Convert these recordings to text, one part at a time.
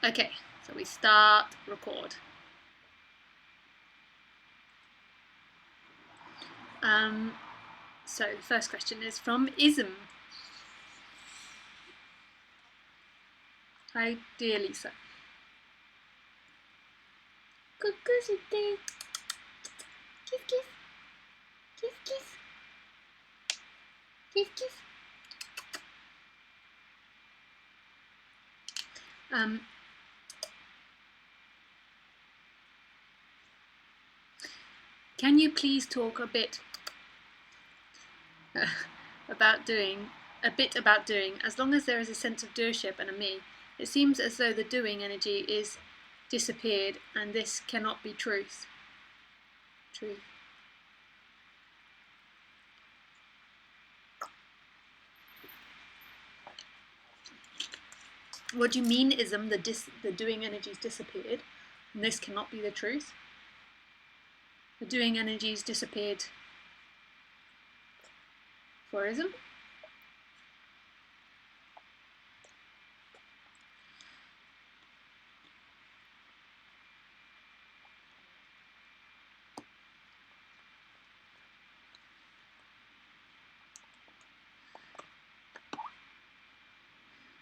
Okay, so we start record. So the first question is from Ism. Hi, dear Lisa. Cuckoo, kiss, kiss, kiss, kiss, kiss, kiss. Can you please talk a bit about doing, as long as there is a sense of doership and a me, it seems as though the doing energy is disappeared, and this cannot be truth. Truth. What do you mean, Ism? The doing energy's disappeared, and this cannot be the truth? The doing energy's disappeared for Ism?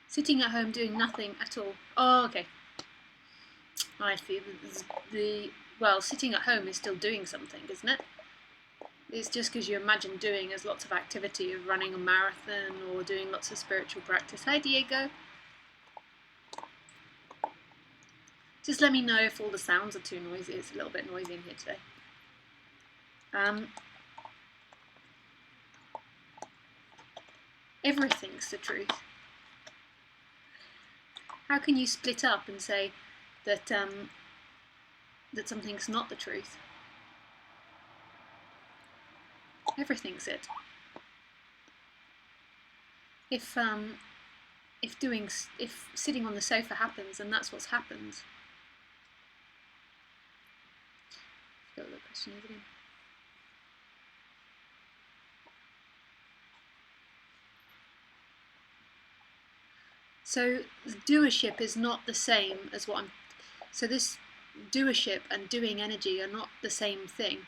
Sitting at home doing nothing at all. Oh, okay. I see. Well, sitting at home is still doing something, isn't it? It's just because you imagine doing as lots of activity of running a marathon or doing lots of spiritual practice. Hi, Diego. Just let me know if all the sounds are too noisy. It's a little bit noisy in here today. Everything's the truth. How can you split up and say that that something's not the truth? Everything's it. If sitting on the sofa happens, and that's what's happened. I forgot what the question is again. So the doership is not the same as what I'm. So this doership and doing energy are not the same thing.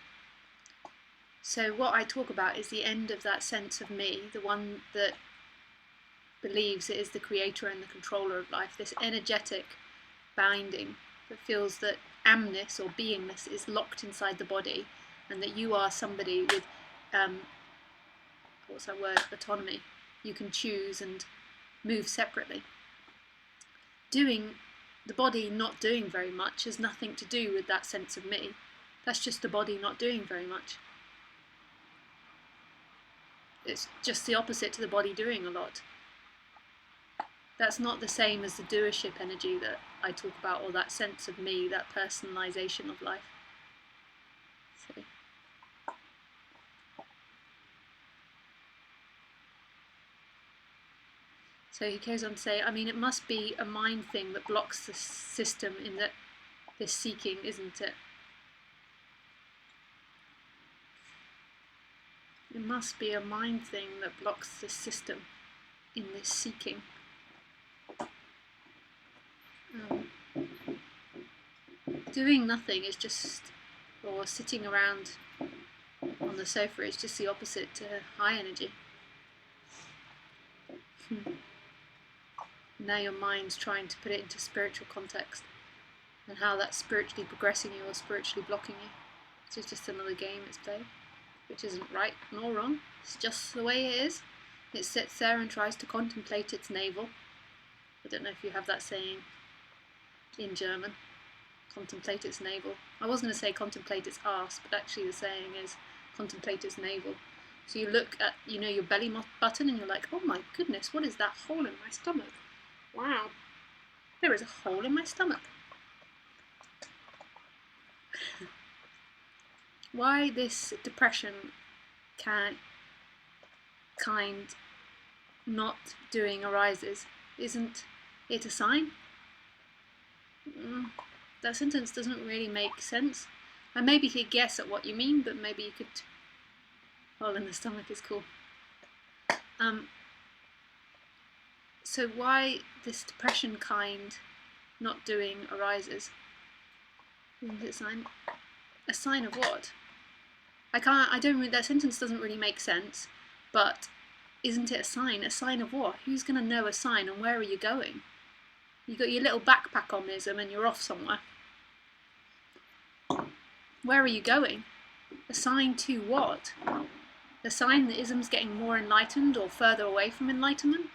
So what I talk about is the end of that sense of me, the one that believes it is the creator and the controller of life, this energetic binding that feels that amness or beingness is locked inside the body, and that you are somebody with, what's that word, autonomy. You can choose and move separately. The body not doing very much has nothing to do with that sense of me. That's just the body not doing very much. It's just the opposite to the body doing a lot. That's not the same as the doership energy that I talk about, or that sense of me, that personalization of life. So he goes on to say, I mean, it must be a mind thing that blocks the system in that this seeking, isn't it? It must be a mind thing that blocks the system in this seeking. Doing nothing is just, or sitting around on the sofa is just the opposite to high energy. Now your mind's trying to put it into spiritual context, and how that's spiritually progressing you or spiritually blocking you. It's just another game it's played, which isn't right nor wrong. It's just the way it is. It sits there and tries to contemplate its navel. I don't know if you have that saying in German. Contemplate its navel. I was going to say contemplate its arse, but actually the saying is contemplate its navel. So you look at, your belly button, and you're like, oh my goodness, what is that hole in my stomach? Wow, there is a hole in my stomach. Why this depression kind not doing arises? Isn't it a sign? That sentence doesn't really make sense. I maybe could guess at what you mean, but maybe you could. Hole in the stomach is cool. So why this depression kind not doing arises. Isn't it a sign of what? That sentence doesn't really make sense, but isn't it a sign? A sign of what? Who's going to know a sign, and where are you going? You got your little backpack on ism and you're off somewhere. Where are you going? A sign to what? A sign that ism's getting more enlightened or further away from enlightenment?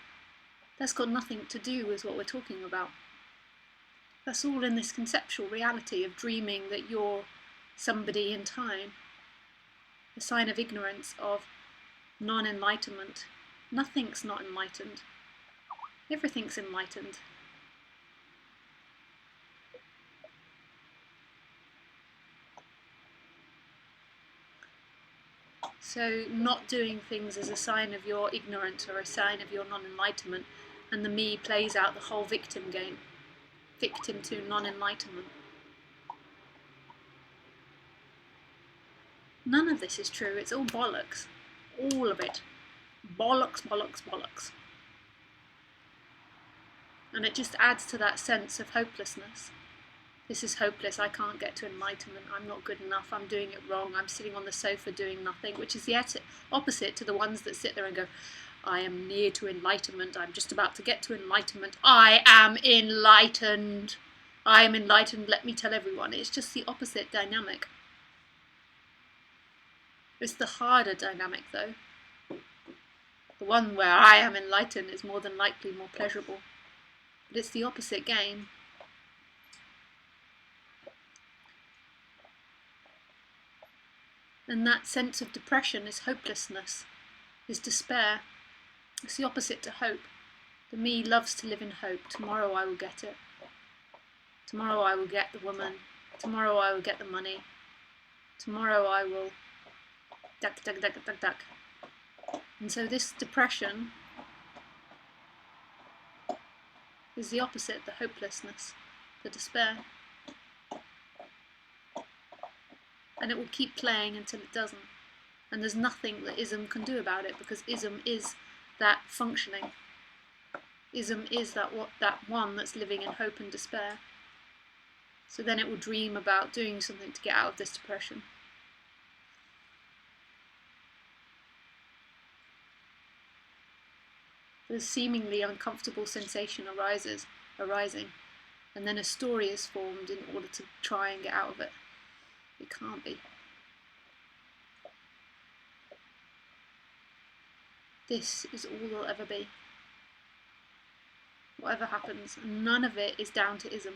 That's got nothing to do with what we're talking about. That's all in this conceptual reality of dreaming that you're somebody in time. A sign of ignorance, of non-enlightenment. Nothing's not enlightened. Everything's enlightened. So not doing things is a sign of your ignorance or a sign of your non-enlightenment, and the me plays out the whole victim game. Victim to non-enlightenment. None of this is true, it's all bollocks. All of it. Bollocks, bollocks, bollocks. And it just adds to that sense of hopelessness. This is hopeless, I can't get to enlightenment, I'm not good enough, I'm doing it wrong, I'm sitting on the sofa doing nothing, which is the opposite to the ones that sit there and go, I am near to enlightenment, I'm just about to get to enlightenment, I am enlightened, I am enlightened, let me tell everyone. It's just the opposite dynamic. It's the harder dynamic though. The one where I am enlightened is more than likely more pleasurable, but it's the opposite game. And that sense of depression is hopelessness, is despair. It's the opposite to hope. The me loves to live in hope. Tomorrow I will get it. Tomorrow I will get the woman. Tomorrow I will get the money. Tomorrow I will... duck, duck, duck, duck, duck. And so this depression is the opposite, the hopelessness, the despair. And it will keep playing until it doesn't. And there's nothing that ism can do about it, because ism is that functioning. Ism is that one that's living in hope and despair. So then it will dream about doing something to get out of this depression. The seemingly uncomfortable sensation arising, and then a story is formed in order to try and get out of it. It can't be. This is all there'll ever be. Whatever happens, and none of it is down to ism.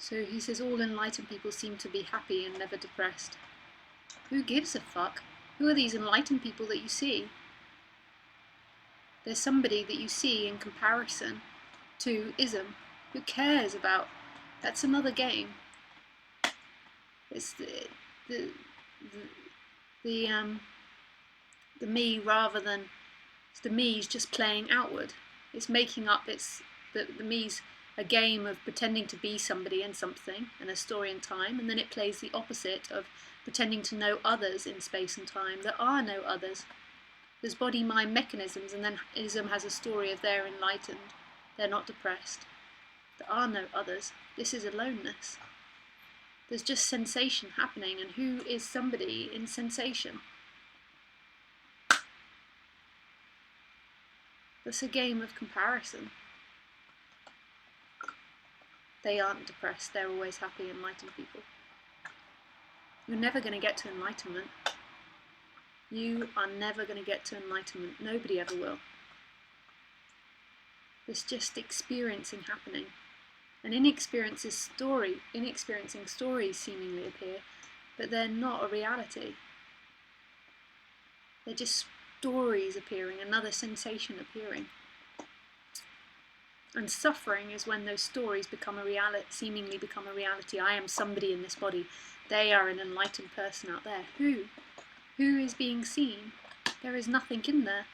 So he says all enlightened people seem to be happy and never depressed. Who gives a fuck? Who are these enlightened people that you see? There's somebody that you see in comparison to ism. Who cares about? That's another game. It's the me rather than the me's just playing outward. It's making up. It's the me's a game of pretending to be somebody and something and a story in time, and then it plays the opposite of pretending to know others in space and time. There are no others. There's body-mind mechanisms, and then ism has a story of they're enlightened. They're not depressed. There are no others. This is aloneness. There's just sensation happening, and who is somebody in sensation? That's a game of comparison. They aren't depressed, they're always happy, enlightened people. You're never going to get to enlightenment. You are never going to get to enlightenment. Nobody ever will. There's just experiencing happening. And inexperiencing stories seemingly appear, but they're not a reality. They're just stories appearing, another sensation appearing. And suffering is when those stories become a reality, seemingly become a reality. I am somebody in this body. They are an enlightened person out there. Who? Who is being seen? There is nothing in there.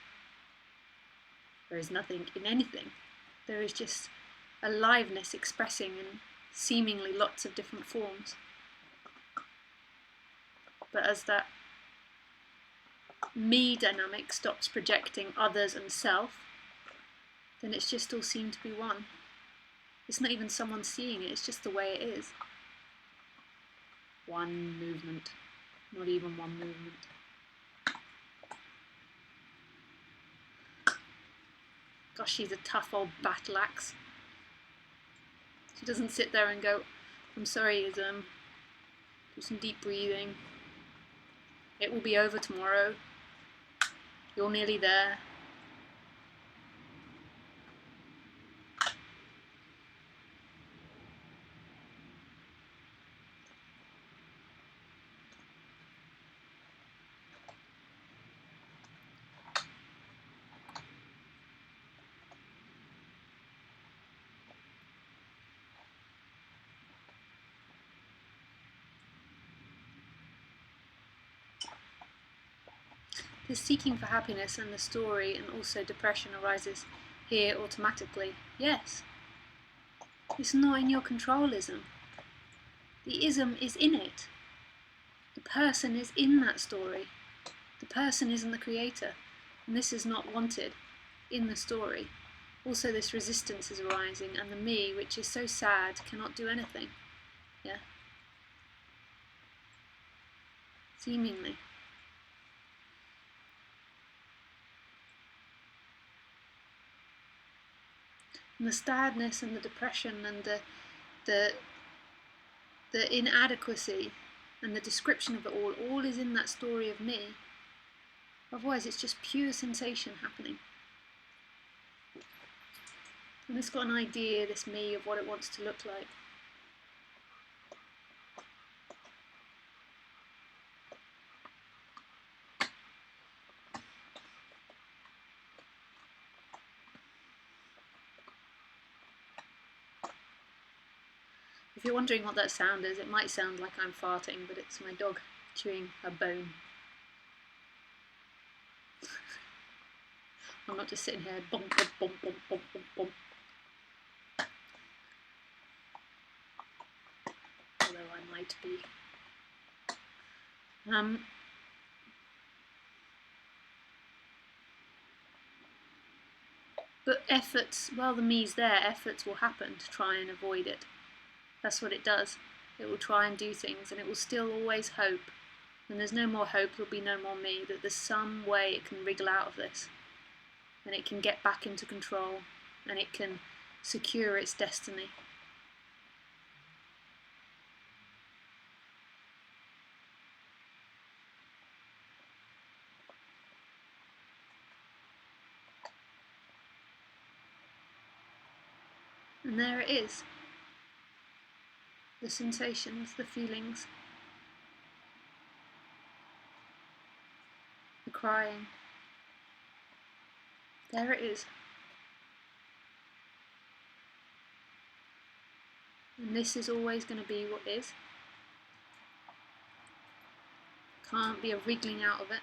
There is nothing in anything. There is just aliveness expressing in seemingly lots of different forms. But as that me dynamic stops projecting others and self, then it's just all seem to be one. It's not even someone seeing it, it's just the way it is. One movement, not even one movement. Gosh, she's a tough old battle axe. She doesn't sit there and go, I'm sorry, Ism. Do some deep breathing. It will be over tomorrow. You're nearly there. The seeking for happiness and the story and also depression arises here automatically. Yes. It's not in your control, ism. The ism is in it. The person is in that story. The person isn't the creator. And this is not wanted in the story. Also this resistance is arising and the me, which is so sad, cannot do anything. Yeah. Seemingly. And the sadness and the depression and the inadequacy and the description of it all is in that story of me. Otherwise it's just pure sensation happening. And it's got an idea, this me, of what it wants to look like. If you're wondering what that sound is, it might sound like I'm farting, but it's my dog chewing a bone. I'm not just sitting here bump, bump, bump, bump, bump, bump, bump. Although I might be. But efforts, while the me's there, efforts will happen to try and avoid it. That's what it does. It will try and do things, and it will still always hope. When there's no more hope, there'll be no more me, that there's some way it can wriggle out of this. And it can get back into control, and it can secure its destiny. And there it is. The sensations, the feelings, the crying. There it is. And this is always going to be what is. Can't be a wriggling out of it.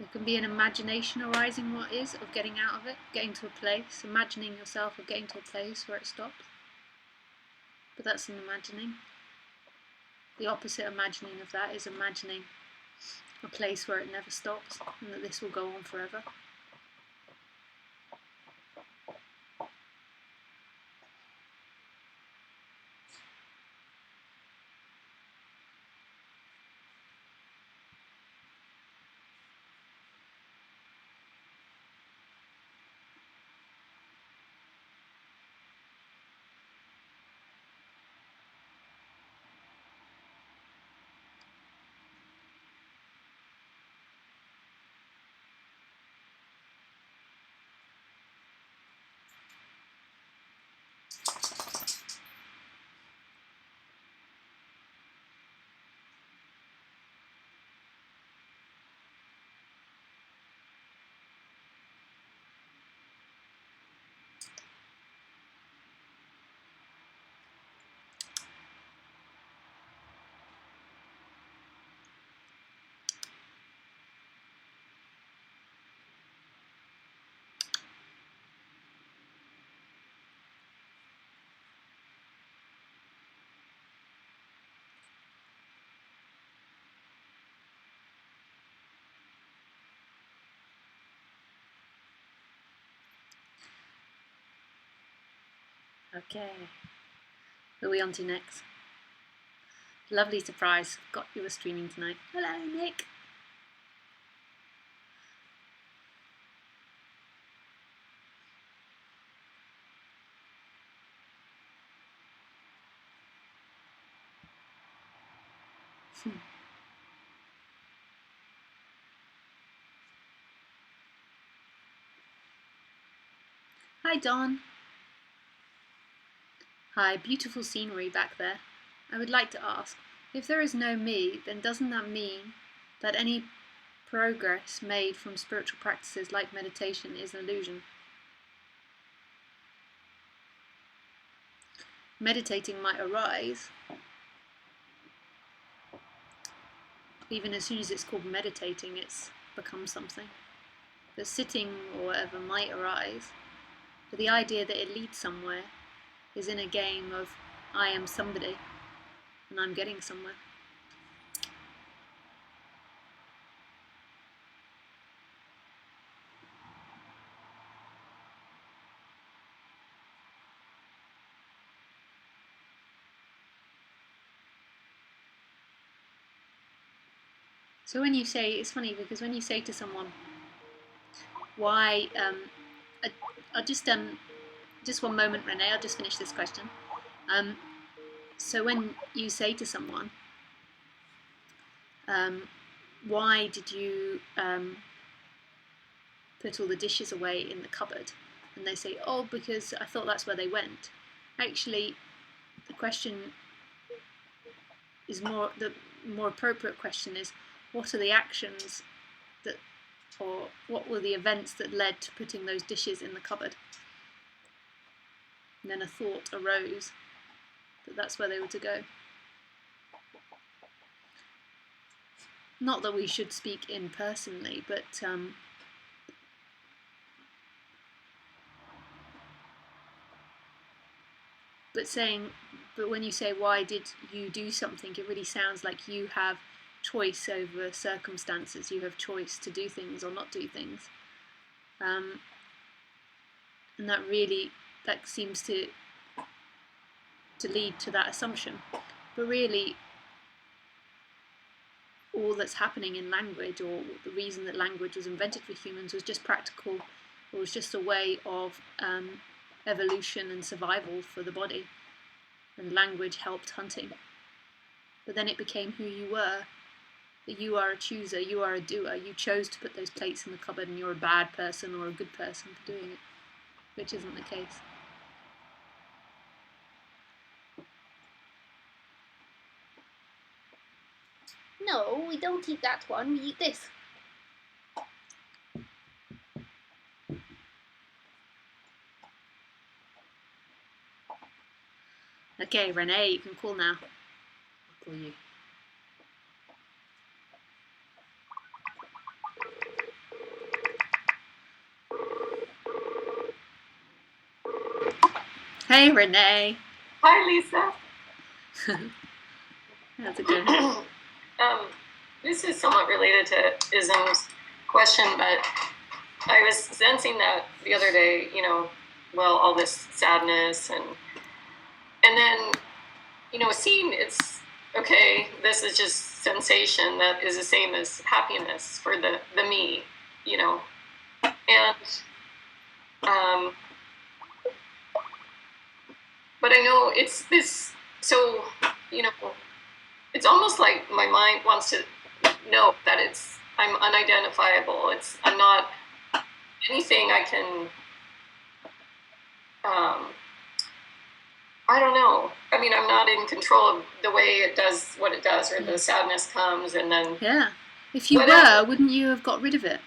There can be an imagination arising what is, of getting out of it, getting to a place, imagining yourself of getting to a place where it stops. But that's an imagining. The opposite imagining of that is imagining a place where it never stops and that this will go on forever. Okay. Who are we on to next? Lovely surprise. Got you were streaming tonight. Hello, Nick. Hi, Don. Hi, beautiful scenery back there. I would like to ask, if there is no me, then doesn't that mean that any progress made from spiritual practices like meditation is an illusion? Meditating might arise, even as soon as it's called meditating, it's become something. The sitting or whatever might arise, but the idea that it leads somewhere is in a game of I am somebody and I'm getting somewhere. So when you say, it's funny because when you say to someone, why, I'll just one moment, Renee, I'll just finish this question. So when you say to someone, why did you put all the dishes away in the cupboard? And they say, oh, because I thought that's where they went. Actually, the question is the more appropriate question is, what are the actions that, or what were the events that led to putting those dishes in the cupboard? And then a thought arose that that's where they were to go. Not that we should speak impersonally, but but when you say why did you do something, it really sounds like you have choice over circumstances. You have choice to do things or not do things, and that seems to lead to that assumption. But really, all that's happening in language, or the reason that language was invented for humans, was just practical. It was just a way of evolution and survival for the body, and language helped hunting. But then it became who you were, that you are a chooser, you are a doer, you chose to put those plates in the cupboard and you're a bad person or a good person for doing it, which isn't the case. No, we don't eat that one, we eat this. Okay, Renee, you can call now. I'll call you. Hey, Renee. Hi, Lisa. How's it going? This is somewhat related to Ism's question, but I was sensing that the other day, all this sadness and then, seeing it's okay, this is just sensation that is the same as happiness for the me, and but I know it's this, so, it's almost like my mind wants to know that I'm unidentifiable. I'm not anything I can, I don't know. I mean, I'm not in control of the way it does what it does, or the sadness comes and then... Yeah. If you were, wouldn't you have got rid of it?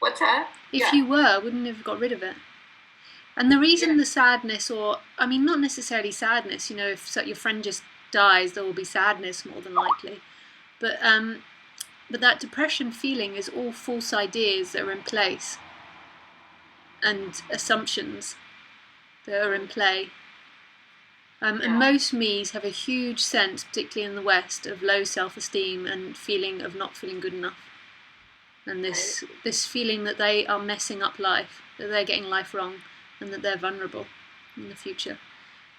What's that? If you were, wouldn't you have got rid of it? And the reason the sadness, or, I mean, not necessarily sadness, if your friend just dies, there will be sadness more than likely. But that depression feeling is all false ideas that are in place and assumptions that are in play. And most me's have a huge sense, particularly in the West, of low self-esteem and feeling of not feeling good enough. And this feeling that they are messing up life, that they're getting life wrong, and that they're vulnerable. in the future.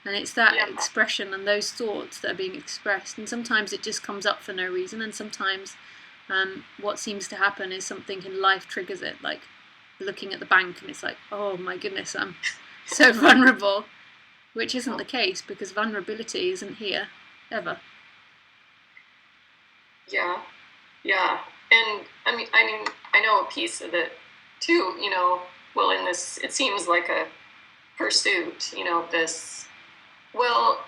And it's that expression and those thoughts that are being expressed. And sometimes it just comes up for no reason. And sometimes what seems to happen is something in life triggers it, like looking at the bank and it's like, oh my goodness, I'm so vulnerable, which isn't the case because vulnerability isn't here ever. Yeah. And I mean, I know a piece of it too, well, in this, it seems like a pursuit, this, well,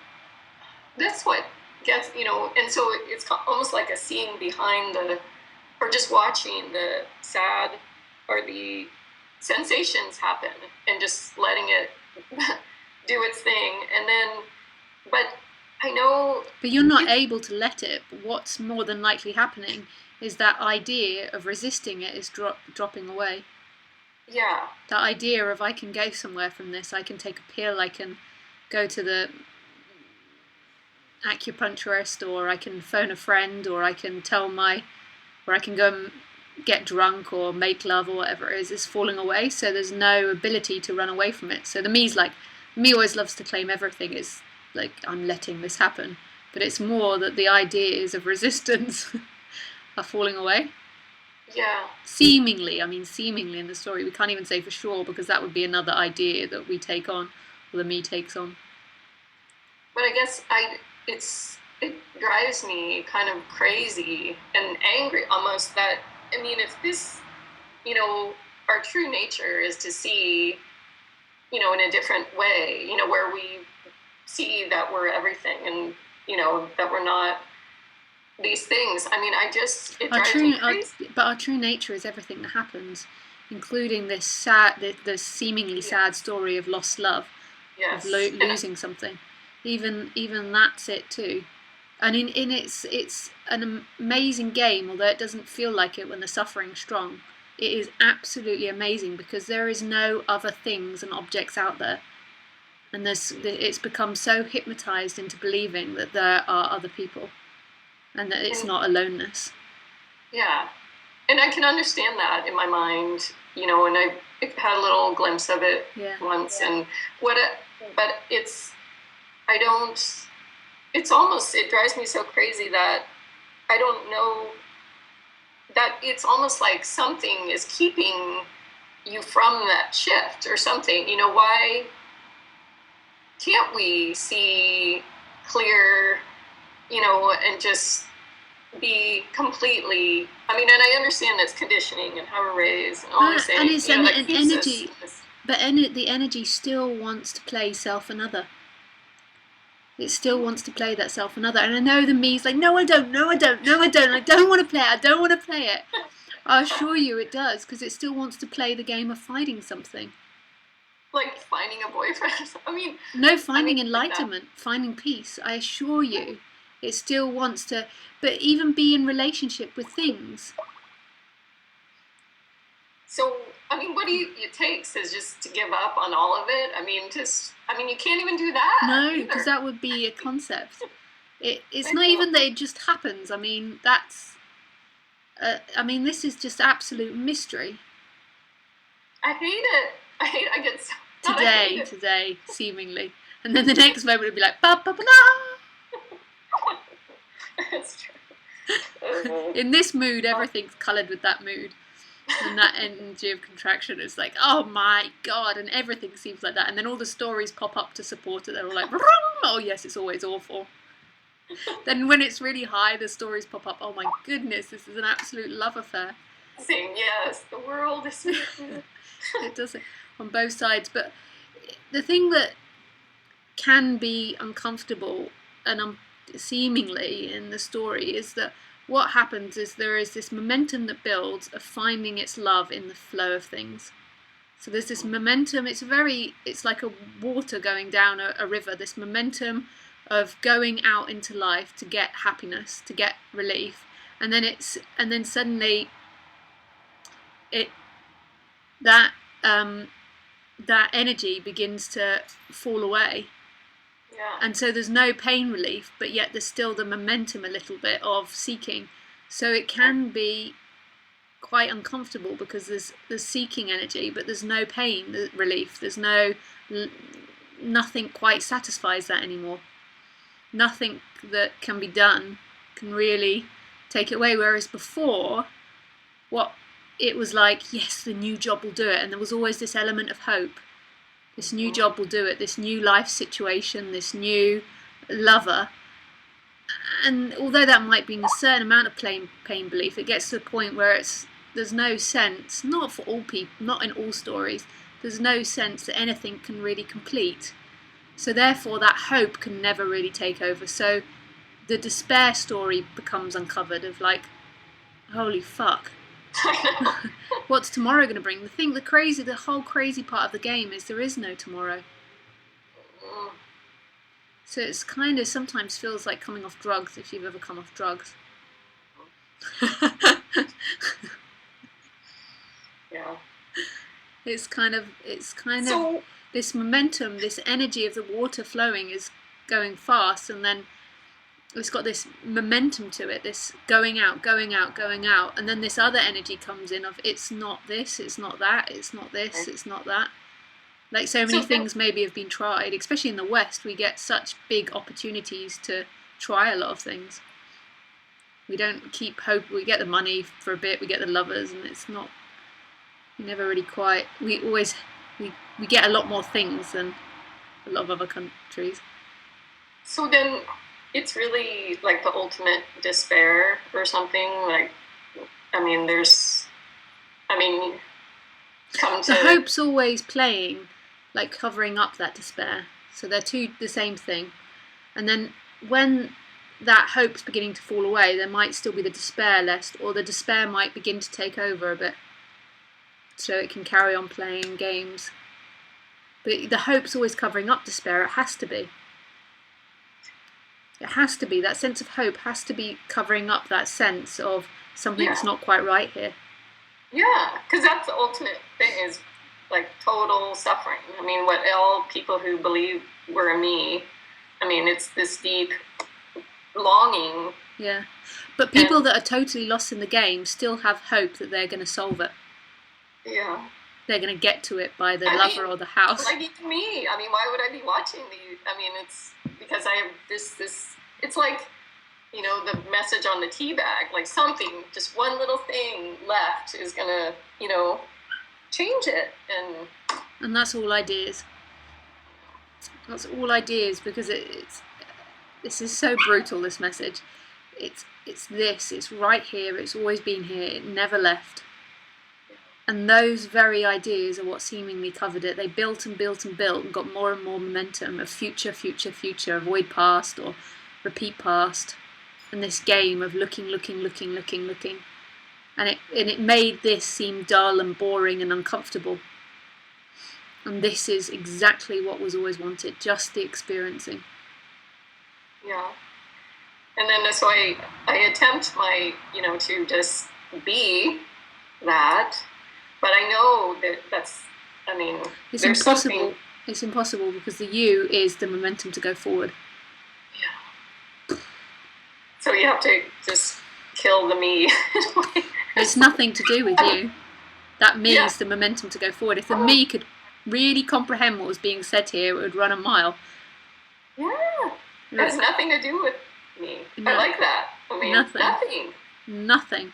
that's what gets, and so it's almost like a seeing behind or just watching the sad or the sensations happen and just letting it do its thing. And then, but I know... But you're not able to let it. But what's more than likely happening is that idea of resisting it is dropping away. Yeah. That idea of I can go somewhere from this, I can take a pill, I can go to the acupuncturist, or I can phone a friend, or I can or I can go and get drunk or make love or whatever it is falling away. So there's no ability to run away from it. So the me always loves to claim everything is like, I'm letting this happen. But it's more that the ideas of resistance are falling away. Yeah. Seemingly in the story. We can't even say for sure because that would be another idea that we take on, or the me takes on. But I guess it drives me kind of crazy and angry almost that, I mean, if this, our true nature is to see, in a different way, where we see that we're everything and, that we're not these things. I mean, it drives me crazy. But our true nature is everything that happens, including this sad, the seemingly sad story of lost love, yes. Of losing something. Even that's it too. And in it's an amazing game, although it doesn't feel like it when the suffering's strong. It is absolutely amazing because there is no other things and objects out there. And it's become so hypnotized into believing that there are other people and that it's not aloneness. Yeah. And I can understand that in my mind, and I had a little glimpse of it once. And but it drives me so crazy that I don't know, that it's almost like something is keeping you from that shift or something. Why can't we see clear, and just be completely, I mean, and I understand that's conditioning and how we're raised and all these things. And it's an energy, but the energy still wants to play self another. It still wants to play that self another. And I know the me's like, no, I don't, I don't want to play it. I assure you it does, because it still wants to play the game of finding something. Like finding a boyfriend. Finding enlightenment, finding peace. I assure you, it still wants to, but even be in relationship with things. So, I mean, what it takes is just to give up on all of it. I mean, you can't even do that. No, because that would be a concept. It's not even that it just happens. I mean, this is just absolute mystery. I hate it. I get so... Today, seemingly. And then the next moment it'd be like, ba ba ba da. That's true. In this mood, everything's coloured with that mood. And that energy of contraction is like, oh my god, and everything seems like that. And then all the stories pop up to support it. They're all like, oh yes, it's always awful. Then when it's really high, the stories pop up, oh my goodness, this is an absolute love affair. Saying, yes, the world is... It does it on both sides. But the thing that can be uncomfortable and seemingly in the story is that what happens is there is this momentum that builds of finding its love in the flow of things. So there's this momentum, it's like a water going down a river, this momentum of going out into life to get happiness, to get relief. And then suddenly that energy begins to fall away. Yeah. And so there's no pain relief, but yet there's still the momentum a little bit of seeking. So it can be quite uncomfortable because there's seeking energy, but there's no pain relief. There's no nothing quite satisfies that anymore. Nothing that can be done can really take it away. Whereas before, what it was like, yes, the new job will do it, and there was always this element of hope. This new job will do it, this new life situation, this new lover. And although that might be a certain amount of pain belief, it gets to the point where there's no sense, not for all people, not in all stories, there's no sense that anything can really complete. So therefore that hope can never really take over. So the despair story becomes uncovered of like, holy fuck. What's tomorrow going to bring? The whole crazy part of the game is there is no tomorrow. So it's kind of sometimes feels like coming off drugs if you've ever come off drugs. Yeah. It's kind of this momentum, this energy of the water flowing is going fast, and then it's got this momentum to it, this going out, and then this other energy comes in of it's not this, it's not that, it's not this, it's not that. Like so many things maybe have been tried, especially in the West, we get such big opportunities to try a lot of things. We don't keep hope, we get the money for a bit, we get the lovers, and it's not, we never really quite, we get a lot more things than a lot of other countries. So then it's really like the ultimate despair or something. Like, the hope's always playing, like covering up that despair. So they're the same thing. And then when that hope's beginning to fall away, there might still be the despair left, or the despair might begin to take over a bit, so it can carry on playing games. But the hope's always covering up despair. It has to be. It has to be. That sense of hope has to be covering up that sense of something's not quite right here. Yeah, because that's the ultimate thing, is like total suffering. I mean, what all people who believe were me, I mean, it's this deep longing. Yeah, but people that are totally lost in the game still have hope that they're going to solve it. Yeah. They're going to get to it by the lover or the house. Like me, I mean, why would I be watching these? I mean, it's because I have this, it's like, you know, the message on the tea bag, like something, just one little thing left is going to, you know, change it. And that's all ideas. That's all ideas, because this is so brutal, this message. It's right here, it's always been here, it never left. And those very ideas are what seemingly covered it. They built and built and built and got more and more momentum of future, avoid past or repeat past. And this game of looking. And it made this seem dull and boring and uncomfortable. And this is exactly what was always wanted, just the experiencing. Yeah. And then so I attempt to just be that. But I know that's, I mean, it's impossible. It's impossible because the you is the momentum to go forward. Yeah. So you have to just kill the me. It's nothing to do with you. That me is the momentum to go forward. If the me could really comprehend what was being said here, it would run a mile. Yeah. It has nothing to do with me. No. I like that. I mean, nothing.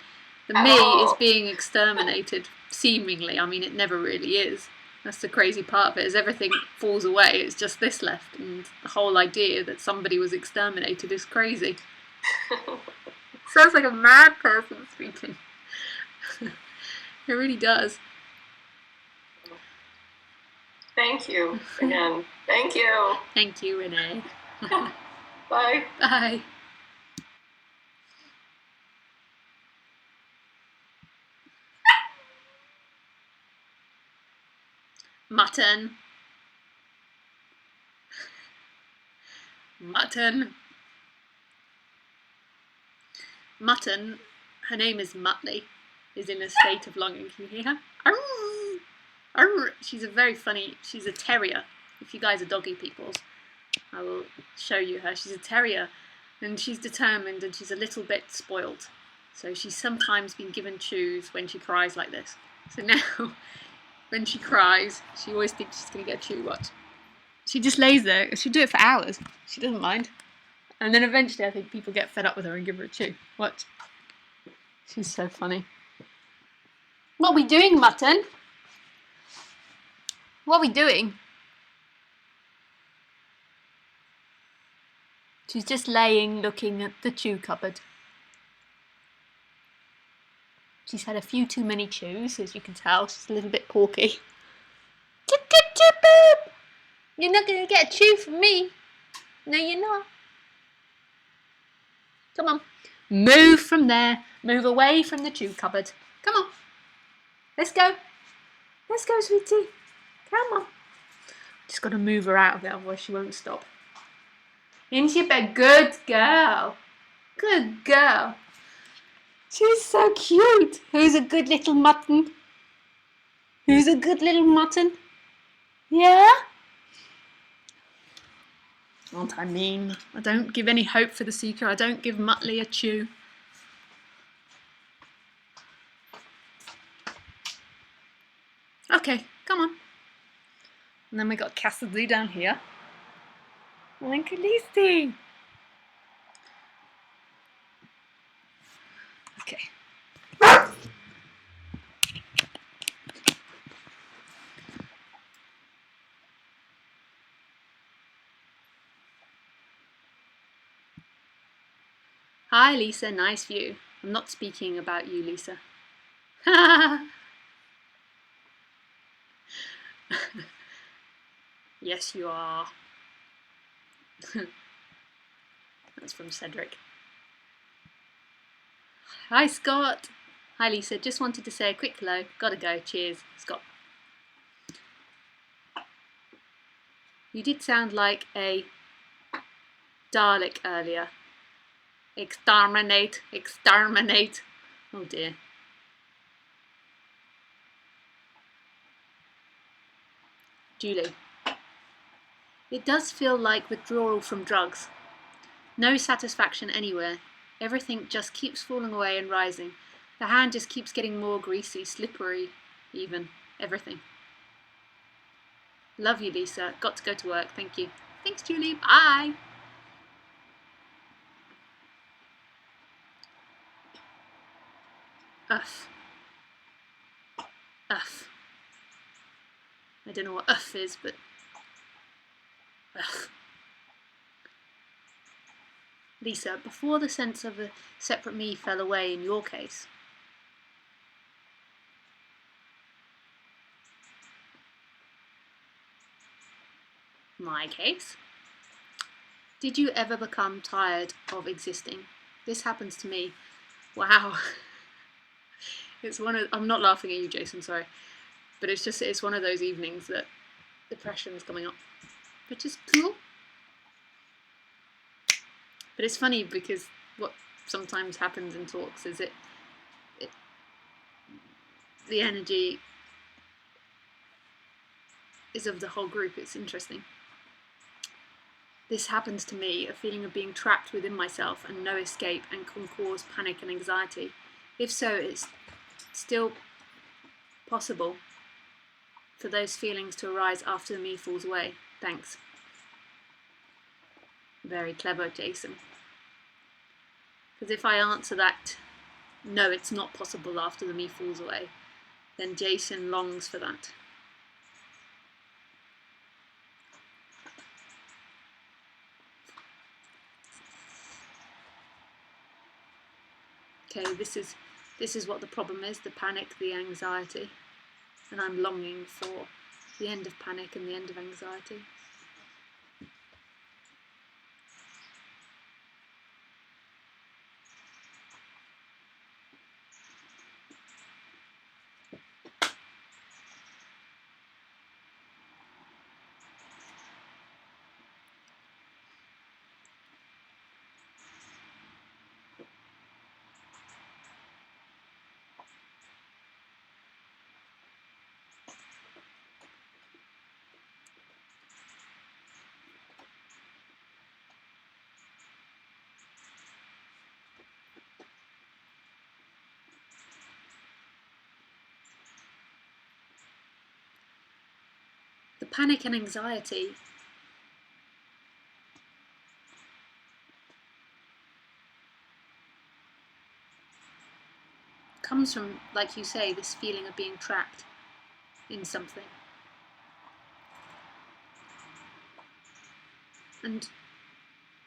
The me is being exterminated, seemingly. I mean, it never really is. That's the crazy part of it, is everything falls away, it's just this left, and the whole idea that somebody was exterminated is crazy. Sounds like a mad person speaking. It really does. Thank you again. Thank you. Thank you, Renee. Bye. Bye. Mutton. Mutton, her name is Muttley, is in a state of longing. Can you hear her? Arr! Arr! She's a terrier. If you guys are doggy peoples, I will show you her. She's a terrier, and she's determined, and she's a little bit spoiled. So she's sometimes been given chews when she cries like this. So now, when she cries, she always thinks she's going to get a chew. Watch. She just lays there. She'll do it for hours. She doesn't mind. And then eventually I think people get fed up with her and give her a chew. Watch. She's so funny. What are we doing, Mutton? What are we doing? She's just laying, looking at the chew cupboard. She's had a few too many chews, as you can tell. She's a little bit porky. You're not going to get a chew from me. No, you're not. Come on. Move from there. Move away from the chew cupboard. Come on. Let's go. Let's go, sweetie. Come on. Just got to move her out of it, otherwise she won't stop. Into your bed. Good girl. Good girl. She's so cute. Who's a good little mutton? Who's a good little mutton? Yeah? Aren't I mean? I don't give any hope for the seeker. I don't give Muttley a chew. Okay, come on. And then we got Cassidy down here. And then Khaleesi. Okay. Hi, Lisa. Nice view. I'm not speaking about you, Lisa. Yes, you are. That's from Cedric. Hi, Scott. Hi, Lisa. Just wanted to say a quick hello. Gotta go. Cheers, Scott. You did sound like a Dalek earlier. Exterminate. Exterminate. Oh dear. Julie. It does feel like withdrawal from drugs. No satisfaction anywhere. Everything just keeps falling away and rising. The hand just keeps getting more greasy, slippery, even. Everything. Love you, Lisa. Got to go to work. Thank you. Thanks, Julie. Bye. Uff. Uff. I don't know what uff is, but uff. Lisa, before the sense of a separate me fell away in your case, my case, did you ever become tired of existing? This happens to me. Wow. It's one of, I'm not laughing at you, Jason, sorry. But it's one of those evenings that depression's coming up, which is cool. But it's funny because what sometimes happens in talks is the energy is of the whole group. It's interesting. This happens to me, a feeling of being trapped within myself and no escape, and can cause panic and anxiety. If so, it's still possible for those feelings to arise after the me falls away. Thanks. Very clever, Jason. Because if I answer that, no, it's not possible after the me falls away, then Jason longs for that. Okay, this is what the problem is, the panic, the anxiety, and I'm longing for the end of panic and the end of anxiety. The panic and anxiety comes from, like you say, this feeling of being trapped in something. And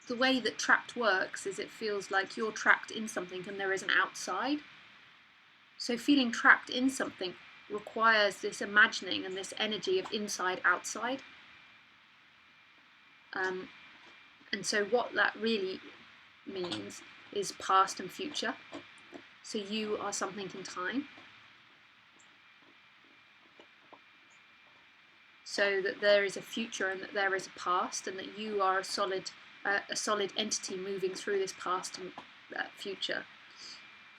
the way that trapped works is it feels like you're trapped in something and there is an outside. So feeling trapped in something requires this imagining and this energy of inside outside. And so what that really means is past and future. So you are something in time. So that there is a future and that there is a past, and that you are a solid entity moving through this past and future,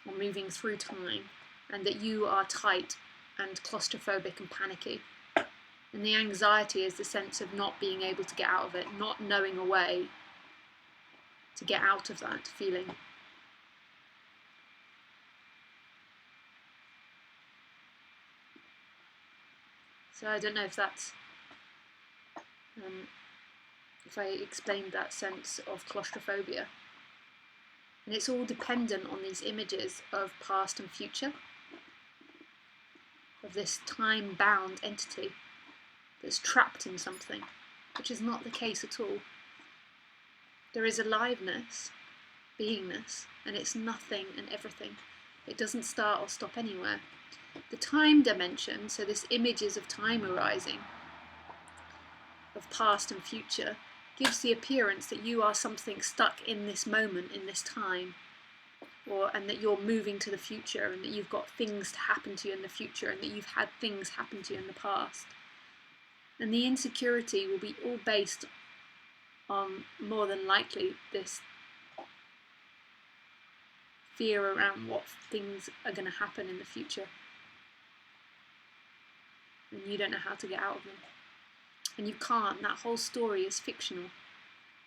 or moving through time, and that you are tight and claustrophobic and panicky. And the anxiety is the sense of not being able to get out of it, not knowing a way to get out of that feeling. So I don't know if that's, if I explained that sense of claustrophobia. And it's all dependent on these images of past and future, of this time-bound entity that's trapped in something, which is not the case at all. There is aliveness, beingness, and it's nothing and everything. It doesn't start or stop anywhere. The time dimension, so this images of time arising, of past and future, gives the appearance that you are something stuck in this moment, in this time, and that you're moving to the future, and that you've got things to happen to you in the future, and that you've had things happen to you in the past. And the insecurity will be all based on, more than likely, this fear around what things are going to happen in the future. And you don't know how to get out of them. And you can't. That whole story is fictional.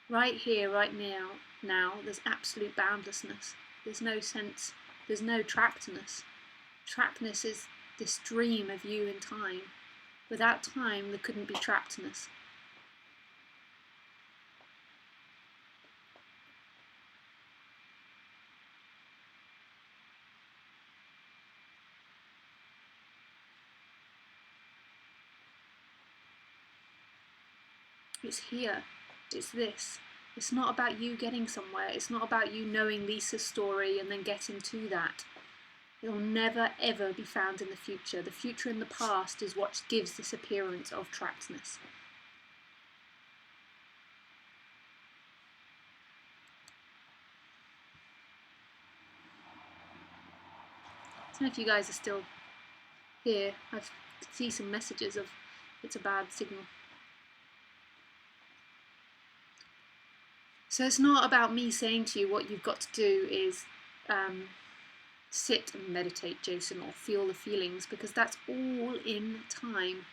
Right here, right now, there's absolute boundlessness. There's no sense, there's no trappedness. Trappedness is this dream of you in time. Without time, there couldn't be trappedness. It's here. It's this. It's not about you getting somewhere. It's not about you knowing Lisa's story and then getting to that. It will never ever be found in the future. The future and the past is what gives this appearance of trappedness. I don't know if you guys are still here. I see some messages of it's a bad signal. So it's not about me saying to you what you've got to do is sit and meditate, Jason, or feel the feelings, because that's all in time.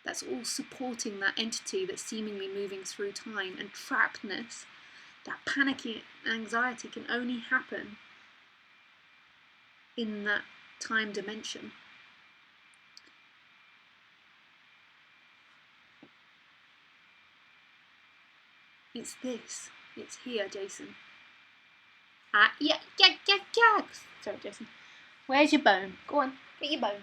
That's all supporting that entity that's seemingly moving through time. And trappedness, that panicky anxiety, can only happen in that time dimension. It's this. It's here, Jason. Yeah. Sorry, Jason. Where's your bone? Go on, get your bone.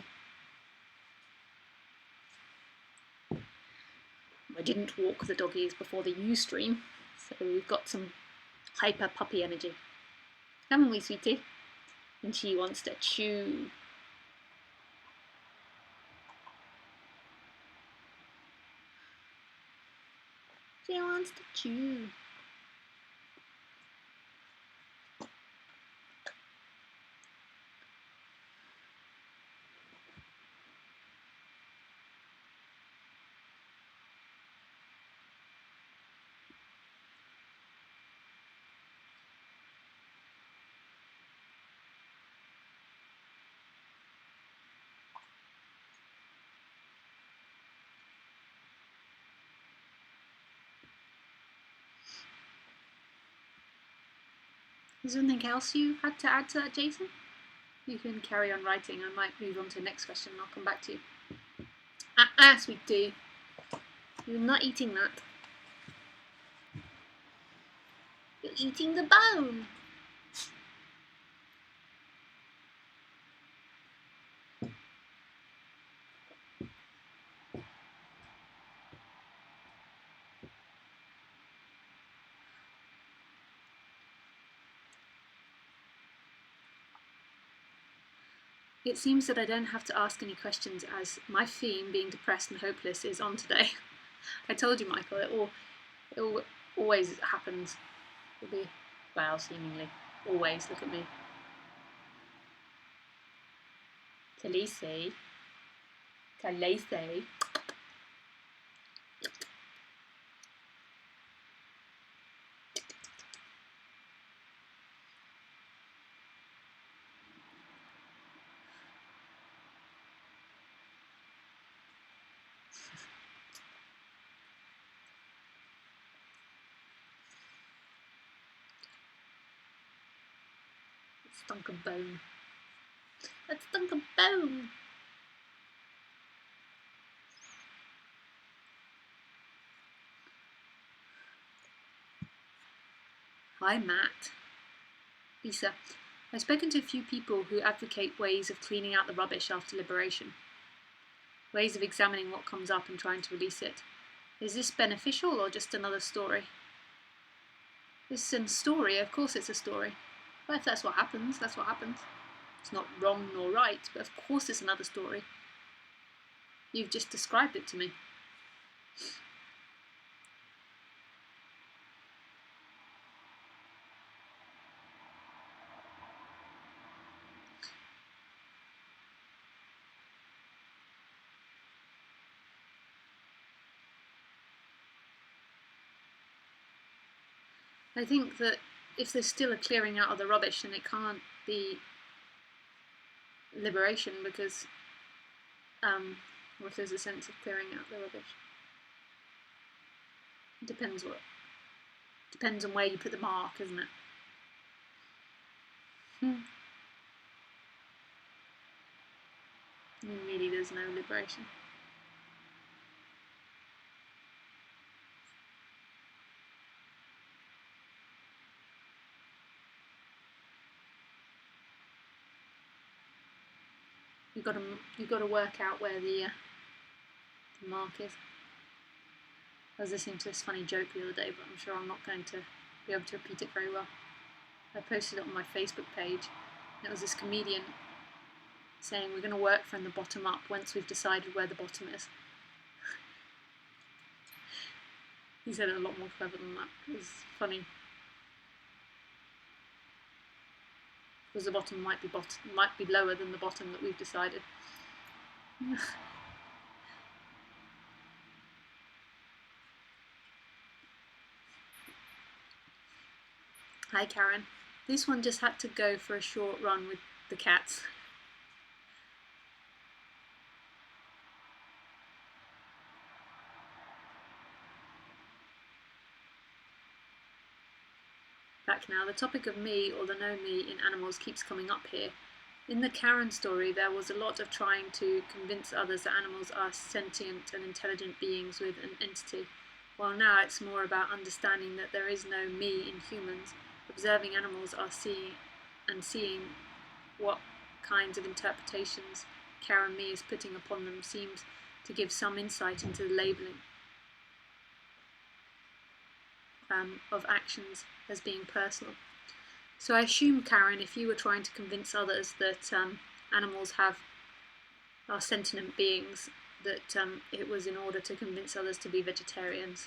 I didn't walk the doggies before the Ustream, so we've got some hyper puppy energy. Haven't we, sweetie? And she wants to chew. She wants to chew. Is there anything else you had to add to that, Jason? You can carry on writing. I might move on to the next question and I'll come back to you. Sweetie. You're not eating that. You're eating the bone. It seems that I don't have to ask any questions, as my theme, being depressed and hopeless, is on today. I told you, Michael, it always happens. It'll be, well, seemingly always. Look at me. Khaleesi. Stunk of bone. That stunk of bone. Hi, Matt. Lisa. I've spoken to a few people who advocate ways of cleaning out the rubbish after liberation. Ways of examining what comes up and trying to release it. Is this beneficial or just another story? This is a story, of course it's a story. But if that's what happens, that's what happens. It's not wrong nor right, but of course it's another story. You've just described it to me. I think that if there's still a clearing out of the rubbish, then it can't be liberation, because what if there's a sense of clearing out the rubbish? It depends on where you put the mark, isn't it? I mean, really, there's no liberation. You've got to work out where the mark is. I was listening to this funny joke the other day, but I'm sure I'm not going to be able to repeat it very well. I posted it on my Facebook page, and it was this comedian saying we're going to work from the bottom up once we've decided where the bottom is. He said it a lot more clever than that. It was funny. Because the bottom might be lower than the bottom that we've decided. Hi, Karen. This one just had to go for a short run with the cats. Back now, the topic of me or the no me in animals keeps coming up here. In the Karen story, there was a lot of trying to convince others that animals are sentient and intelligent beings with an entity, while now it's more about understanding that there is no me in humans. Observing animals are seeing what kinds of interpretations Karen me is putting upon them seems to give some insight into the labelling of actions as being personal. So I assume, Karen, if you were trying to convince others that animals are sentient beings, that it was in order to convince others to be vegetarians,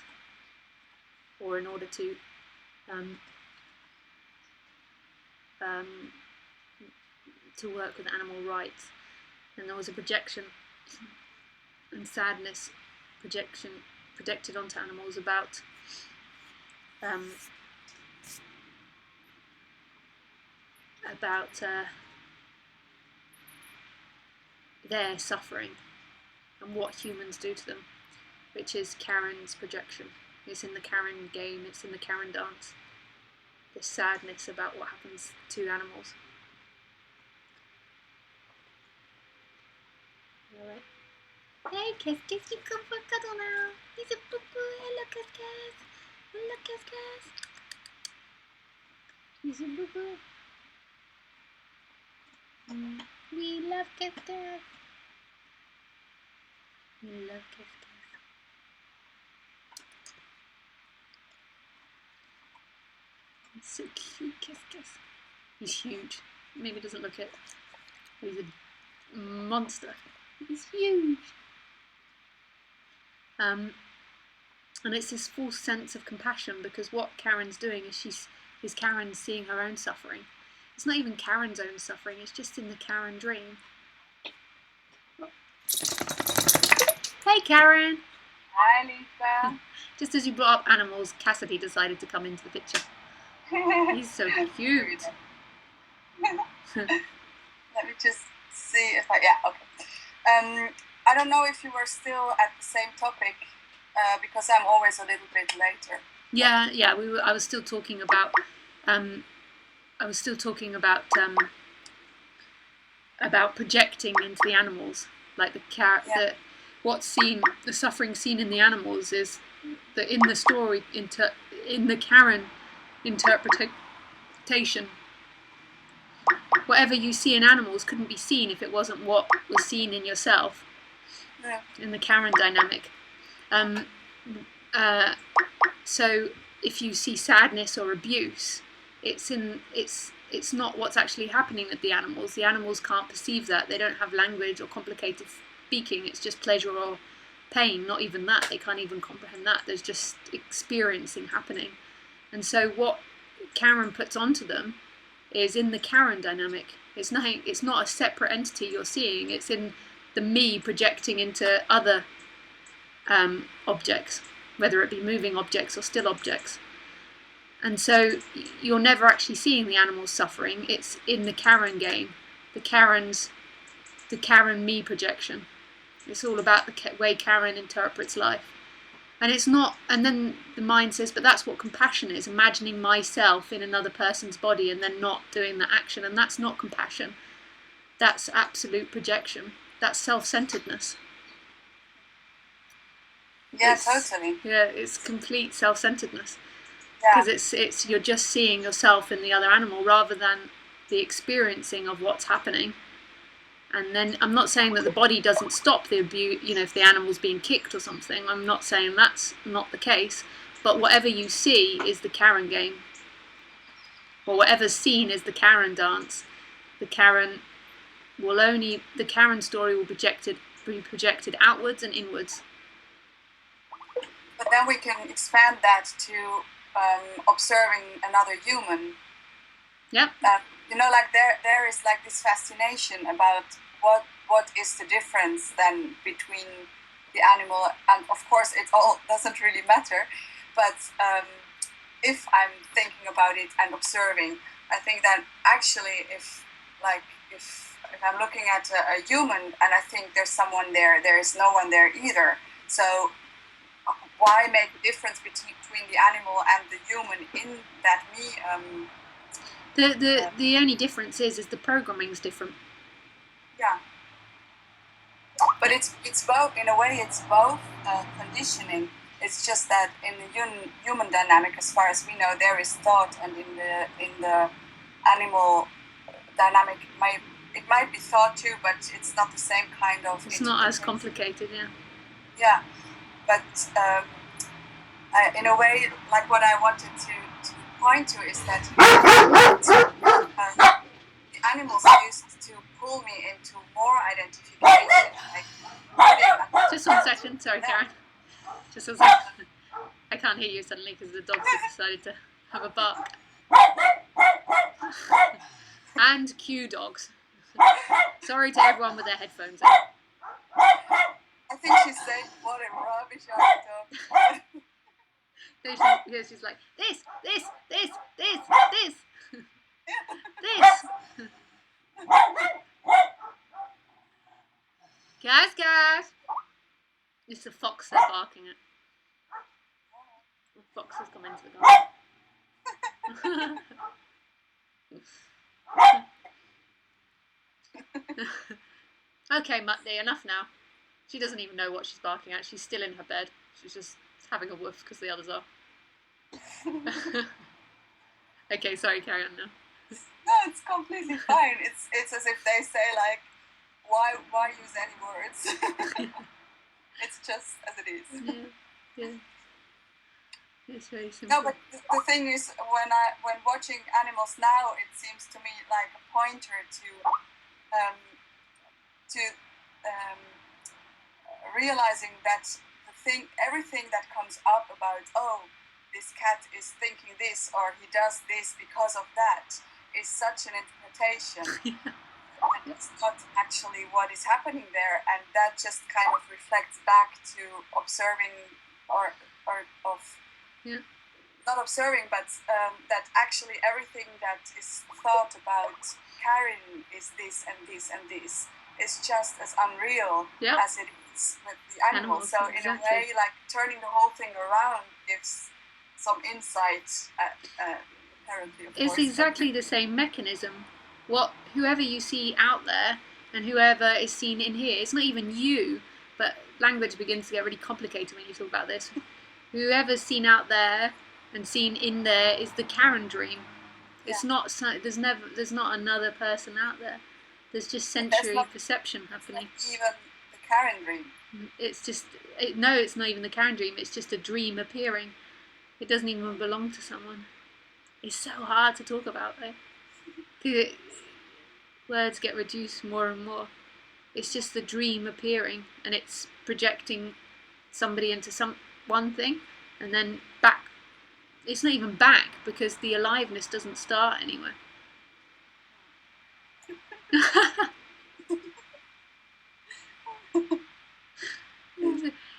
or in order to work with animal rights. And there was a projection and sadness projected onto animals about their suffering and what humans do to them, which is Karen's projection. It's in the Karen game, it's in the Karen dance. This sadness about what happens to animals. Alright. Hey, Kiss Kiss, you come for a cuddle now. He's a boo boo. Hello, Kiss Kiss. Hello, Kiss Kiss. He's a boo boo. We love Kiss Kiss. We love Kiss Kiss. He's so cute, Kiss Kiss. He's huge. Maybe doesn't look it. He's a monster. He's huge. And it's this false sense of compassion, because what Karen's doing is Karen seeing her own suffering. It's not even Karen's own suffering, it's just in the Karen dream. Hey Karen! Hi Lisa! Just as you brought up animals, Cassidy decided to come into the picture. He's so cute. Let me just see if okay. I don't know if you were still at the same topic, because I'm always a little bit later. Yeah. I was still talking about. About projecting into the animals, like the suffering seen in the animals is that in the story, in the Karen interpretation, whatever you see in animals couldn't be seen if it wasn't what was seen in yourself. Yeah. In the Karen dynamic. So if you see sadness or abuse, it's not what's actually happening with the animals. The animals can't perceive that. They don't have language or complicated speaking. It's just pleasure or pain. Not even that. They can't even comprehend that. There's just experiencing happening. And so what Karen puts onto them is in the Karen dynamic. It's not a separate entity you're seeing. It's in the me projecting into other objects, whether it be moving objects or still objects. And so you're never actually seeing the animals suffering. It's in the Karen game, the Karen me projection. It's all about the way Karen interprets life. And it's not, and then the mind says, but that's what compassion is, imagining myself in another person's body and then not doing the action. And that's not compassion. That's absolute projection. That's self-centeredness. Yeah, totally. Yeah, it's complete self-centeredness. Because it's you're just seeing yourself in the other animal rather than the experiencing of what's happening. And then I'm not saying that the body doesn't stop the abuse, if the animal's being kicked or something. I'm not saying that's not the case. But whatever you see is the Karen game. Or whatever's seen is the Karen dance. The Karen story will be projected outwards and inwards. But then we can expand that to observing another human. Yep. Like there is like this fascination about what is the difference then between the animal, and of course it all doesn't really matter, but if I'm thinking about it and observing, I think that actually if I'm looking at a human and I think there's someone there is no one there either. So why make a difference between the animal and the human in that me? The only difference is the programming's different. Yeah. But it's both, in a way it's both conditioning. It's just that in the human dynamic, as far as we know, there is thought, and in the animal dynamic it might be thought too, but it's not the same kind of. It's not as complicated, yeah. Yeah, but in a way, like what I wanted to point to is that the animals used to pull me into more identification. Just 1 second, sorry, Karen. Just 1 second. I can't hear you suddenly because the dogs have decided to have a bark. And cue dogs. Sorry to everyone with their headphones on. I think she's saying, what a rubbish dog. She's like, this. Guys. It's a fox they're barking at. The fox has come into the garden. Okay, Muttley, enough now. She doesn't even know what she's barking at. She's still in her bed. She's just having a woof because the others are. Okay, sorry, carry on now. No, it's completely fine. It's as if they say like, why use any words? It's just as it is. Yeah. It's very simple. No, but the thing is, when watching animals now, it seems to me like a pointer to to realizing that everything that comes up about, oh, this cat is thinking this or he does this because of that, is such an interpretation. And it's not actually what is happening there, and that just kind of reflects back to observing not observing, but that actually everything that is thought about Karen is this and this and this is just as unreal as it is with the animals. So in a way, like turning the whole thing around gives some insight. Apparently, of it's course. exactly the same mechanism. Whoever you see out there and whoever is seen in here, it's not even you, but language begins to get really complicated when you talk about this. Whoever's seen out there and seen in there is the Karen dream. It's not. There's not another person out there. There's just sensory perception happening. It's not even the Karen dream. It's just no. It's not even the Karen dream. It's just a dream appearing. It doesn't even belong to someone. It's so hard to talk about though. Words get reduced more and more. It's just the dream appearing, and it's projecting somebody into one thing, and then back. It's not even back because the aliveness doesn't start anywhere.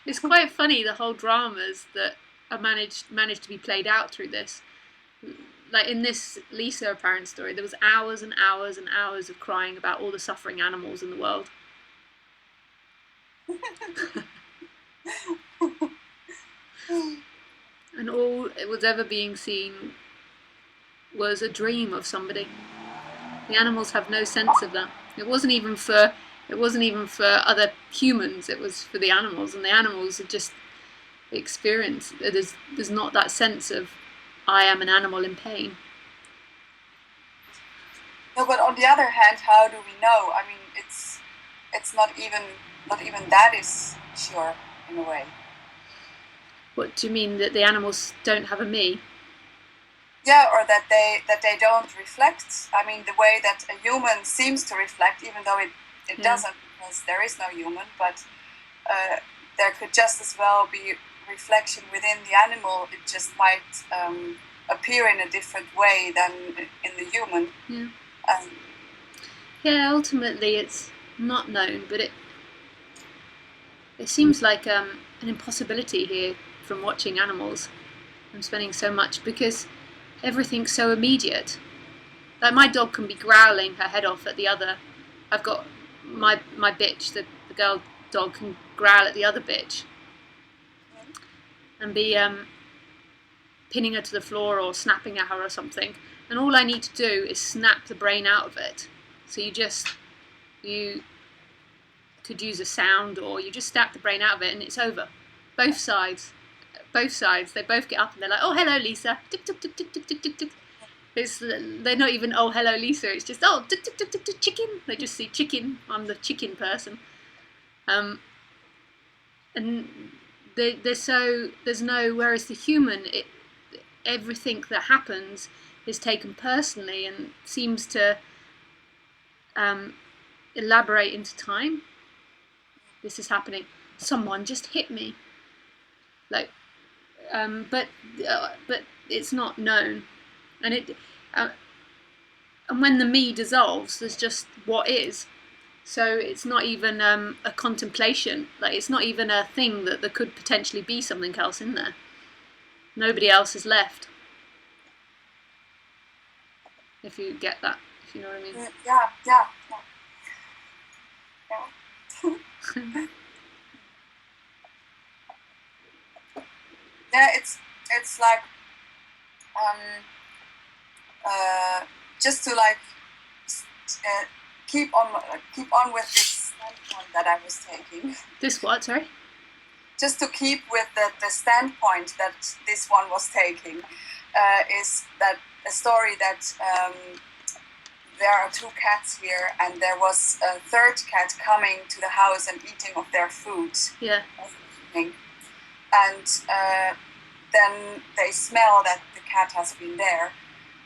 It's quite funny, the whole dramas that are managed to be played out through this. Like in this Lisa apparent story, there was hours and hours and hours of crying about all the suffering animals in the world. And all it was ever being seen was a dream of somebody. The animals have no sense of that. It wasn't even for other humans. It was for the animals, and the animals are just experience. There's not that sense of I am an animal in pain. No, but on the other hand, how do we know? I mean, it's not even that is sure in a way. What do you mean, that the animals don't have a me? Yeah, or that they don't reflect. I mean, the way that a human seems to reflect, even though it doesn't, because there is no human, but there could just as well be reflection within the animal. It just might appear in a different way than in the human. Yeah, ultimately it's not known, but it seems like an impossibility here from watching animals. I'm spending so much because everything's so immediate. Like my dog can be growling her head off at the other. I've got my bitch, the girl dog, can growl at the other bitch and be pinning her to the floor or snapping at her or something. And all I need to do is snap the brain out of it. So you could use a sound, or you just snap the brain out of it and it's over. Both sides, they both get up and they're like, oh, hello, Lisa. Tick, tick, tick, tick, tick, tick, tick, tick. They're not even, oh, hello, Lisa. It's just, oh, tick, tick, tick, tick, tick, chicken. They just see chicken. I'm the chicken person. And there's no, whereas the human, everything that happens is taken personally and seems to elaborate into time. This is happening. Someone just hit me. Like, but it's not known, and and when the me dissolves, there's just what is. So it's not even a contemplation. Like it's not even a thing that there could potentially be something else in there. Nobody else is left. If you get that, if you know what I mean. Yeah. Yeah, it's like just to like keep on with this standpoint that I was taking. This what? Sorry. Just to keep with the standpoint that this one was taking, is that a story that there are two cats here, and there was a third cat coming to the house and eating of their food. Yeah. And then they smell that the cat has been there,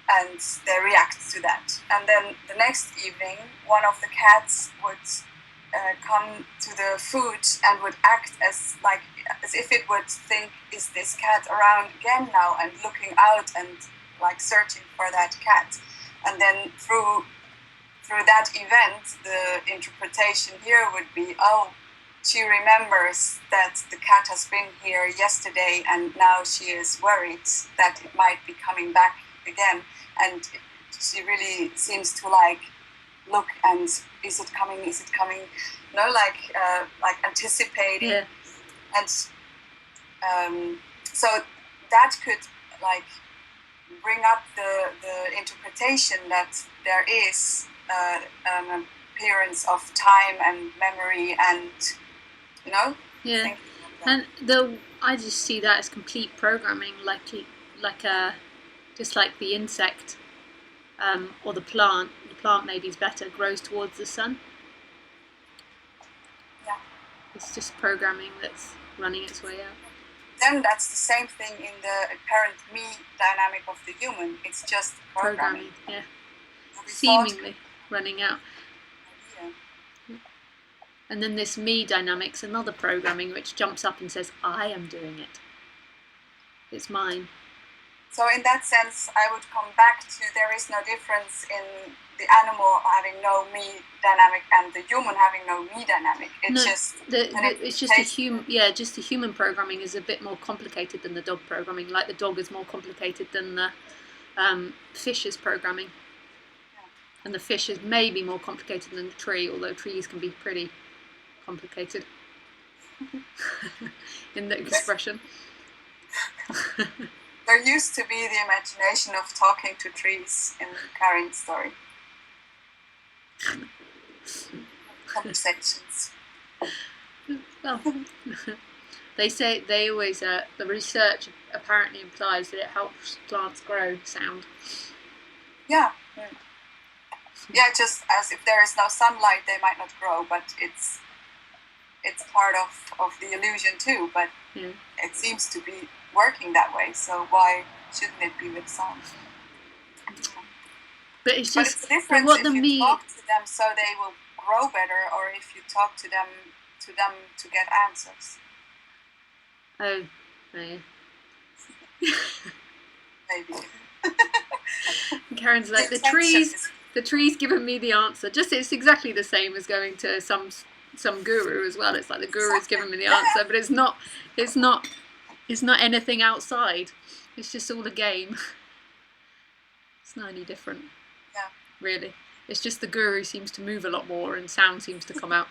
and they react to that. And then the next evening, one of the cats would come to the food and would act as if it would think, is this cat around again now, and looking out and like searching for that cat. And then through that event, the interpretation here would be, oh, she remembers that the cat has been here yesterday and now she is worried that it might be coming back again. And she really seems to like look and is it coming, you know, like anticipating. Yeah. And so that could like bring up the interpretation that there is an appearance of time and memory and, you know. Yeah. And I just see that as complete programming, just like the insect or the plant. The plant maybe is better, grows towards the sun. Yeah. It's just programming that's running its way out. Then that's the same thing in the apparent me dynamic of the human. It's just programming. Yeah. Seemingly running out. Yeah. And then this me dynamic's another programming which jumps up and says, I am doing it. It's mine. So in that sense, I would come back to there is no difference in the animal having no me dynamic and the human having no me dynamic. It's just the human programming is a bit more complicated than the dog programming. Like the dog is more complicated than the fish's programming. Yeah. And the fish is maybe more complicated than the tree, although trees can be pretty complicated in the expression. There used to be the imagination of talking to trees in Karin's story. Conversations. Well, they always the research apparently implies that it helps plants grow sound. Yeah. Yeah, just as if there is no sunlight, they might not grow, but it's part of the illusion too. But it seems to be working that way. So why shouldn't it be with sound? But it's just it's different if you talk to them so they will grow better, or if you talk to them to get answers. Oh, yeah. Maybe. Karin's like, the tree's given me the answer. It's exactly the same as going to some guru as well. It's like the guru's given me the answer, but it's not anything outside. It's just all a game. It's not any different. Yeah. Really. It's just the guru seems to move a lot more and sound seems to come out.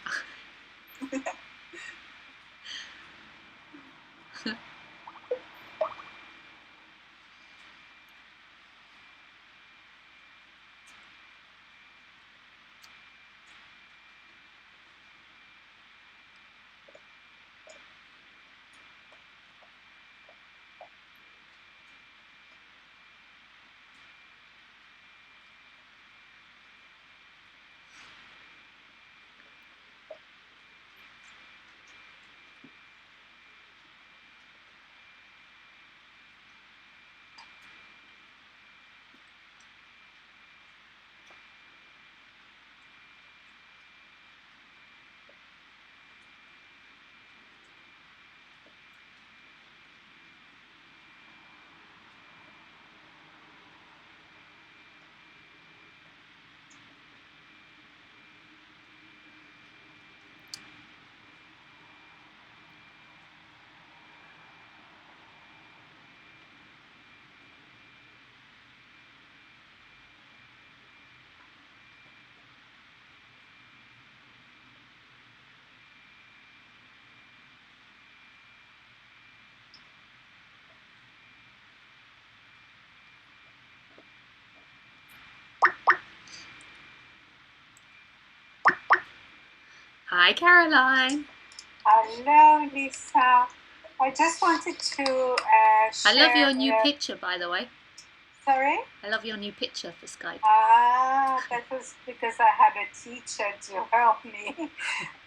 Hi, Caroline. Hello, Lisa. I just wanted to share... I love your new picture, by the way. Sorry? I love your new picture for Skype. That was because I had a teacher to help me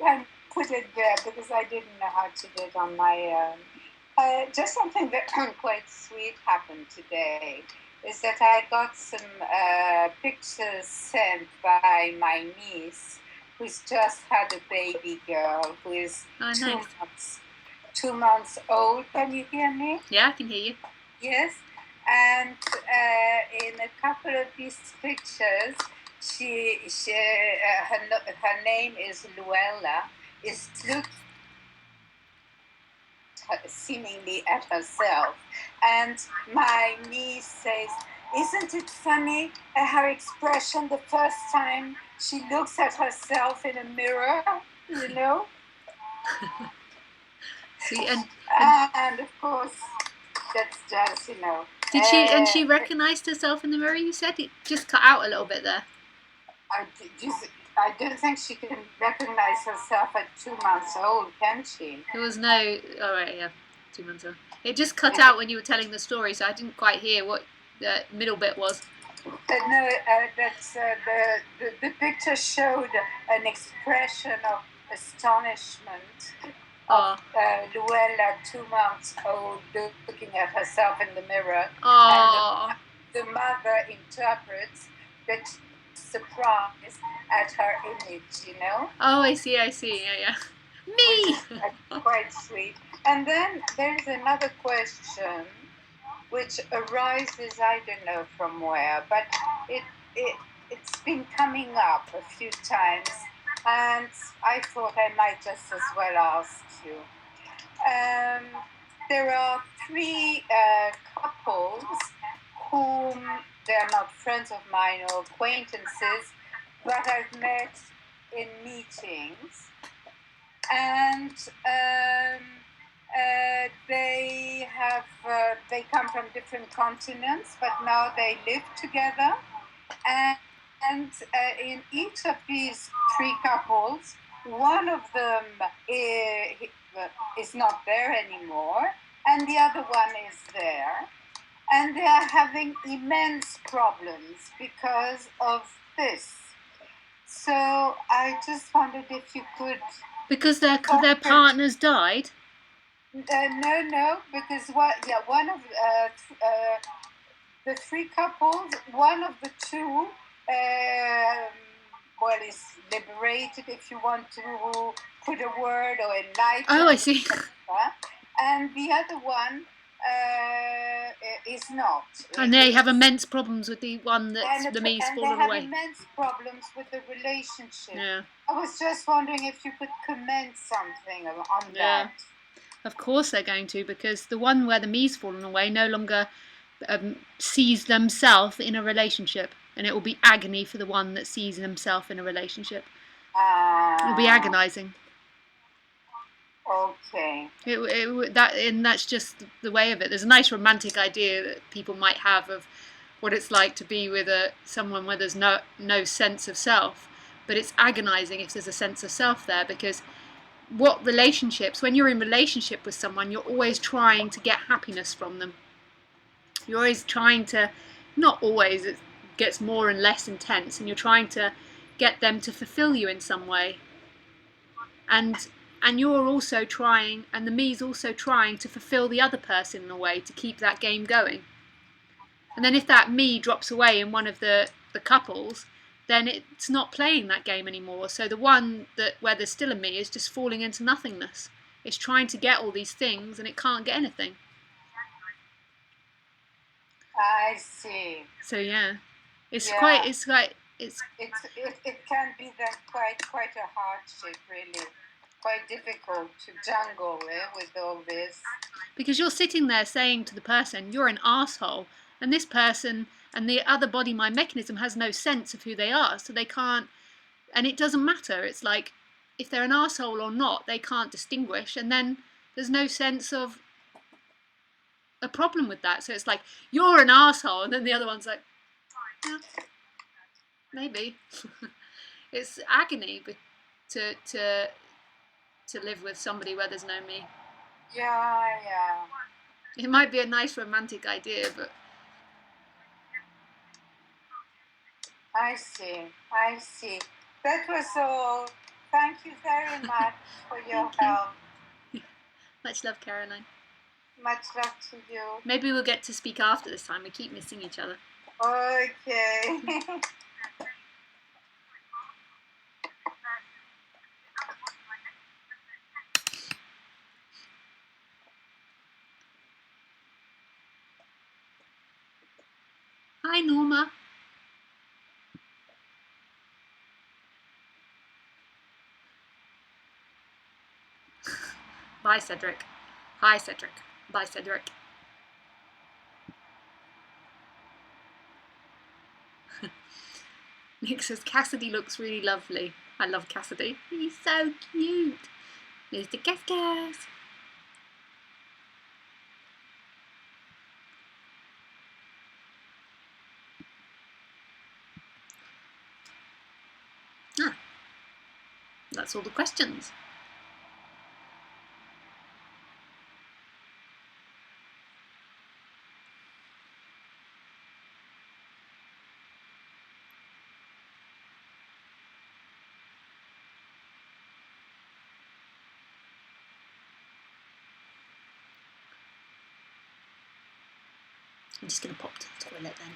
and put it there because I didn't know how to do it on my own. Just something that quite sweet happened today is that I got some pictures sent by my niece who's just had a baby girl who is Oh, two nice. months 2 months old. Can you hear me? Yeah, I can hear you. Yes. And in a couple of these pictures, her name is Luella, is looking seemingly at herself. And my niece says, isn't it funny her expression the first time she looks at herself in a mirror, you know? See, And of course, that's just, you know. and she recognized herself in the mirror, you said? It just cut out a little bit there. I don't think she can recognize herself at 2 months old, can she? There was no... Oh, right, yeah. 2 months old. It just cut out when you were telling the story, so I didn't quite hear what the middle bit was. No, that's the picture showed an expression of astonishment of Luella, 2 months old, looking at herself in the mirror. Oh. And the mother interprets that surprise at her image, you know? Oh, I see, yeah. Me! Which is quite sweet. And then there's another question which arises, I don't know from where, but it's been coming up a few times, and I thought I might just as well ask you. There are three couples whom they're not friends of mine or acquaintances, but I've met in meetings, and they come from different continents, but now they live together. And in each of these three couples, one of them is not there anymore, and the other one is there. And they are having immense problems because of this. So I just wondered if you could... Because their partners died? No, because one of the three couples, one of the two, is liberated, if you want to put a word, or enlightened. Oh, I see. And the other one is not. And they have immense problems with the one that's the me's fallen away. And they have immense problems with the relationship. Yeah. I was just wondering if you could comment something on that. Of course they're going to, because the one where the me's fallen away no longer sees themselves in a relationship, and it will be agony for the one that sees himself in a relationship. It'll be agonizing. Okay. That's just the way of it. There's a nice romantic idea that people might have of what it's like to be with someone where there's no sense of self, but it's agonizing if there's a sense of self there, because when you're in relationship with someone, you're always trying to get happiness from them. You're always trying to, not always, it gets more and less intense, and you're trying to get them to fulfill you in some way. And you're also trying, and the me's also trying to fulfill the other person in a way to keep that game going. And then if that me drops away in one of the couples, then it's not playing that game anymore. So the one where there's still a me is just falling into nothingness. It's trying to get all these things and it can't get anything. I see. So yeah, it can be then quite a hardship, really. Quite difficult to jungle with all this. Because you're sitting there saying to the person, you're an arsehole, and this person and the other body mind mechanism has no sense of who they are, so they can't, and it doesn't matter. It's like, if they're an arsehole or not, they can't distinguish, and then there's no sense of a problem with that. So it's like, you're an arsehole, and then the other one's like, yeah, maybe. It's agony to live with somebody where there's no me. Yeah. It might be a nice romantic idea, but... I see. That was all. Thank you very much for your help. Much love, Caroline. Much love to you. Maybe we'll get to speak after this time. We keep missing each other. Okay. Hi, Norma. Bye, Cedric. Hi, Cedric. Bye, Cedric. Nick says Cassidy looks really lovely. I love Cassidy. He's so cute. Mr. Cascas. Ah, that's all the questions. I'm just going to pop to the toilet then.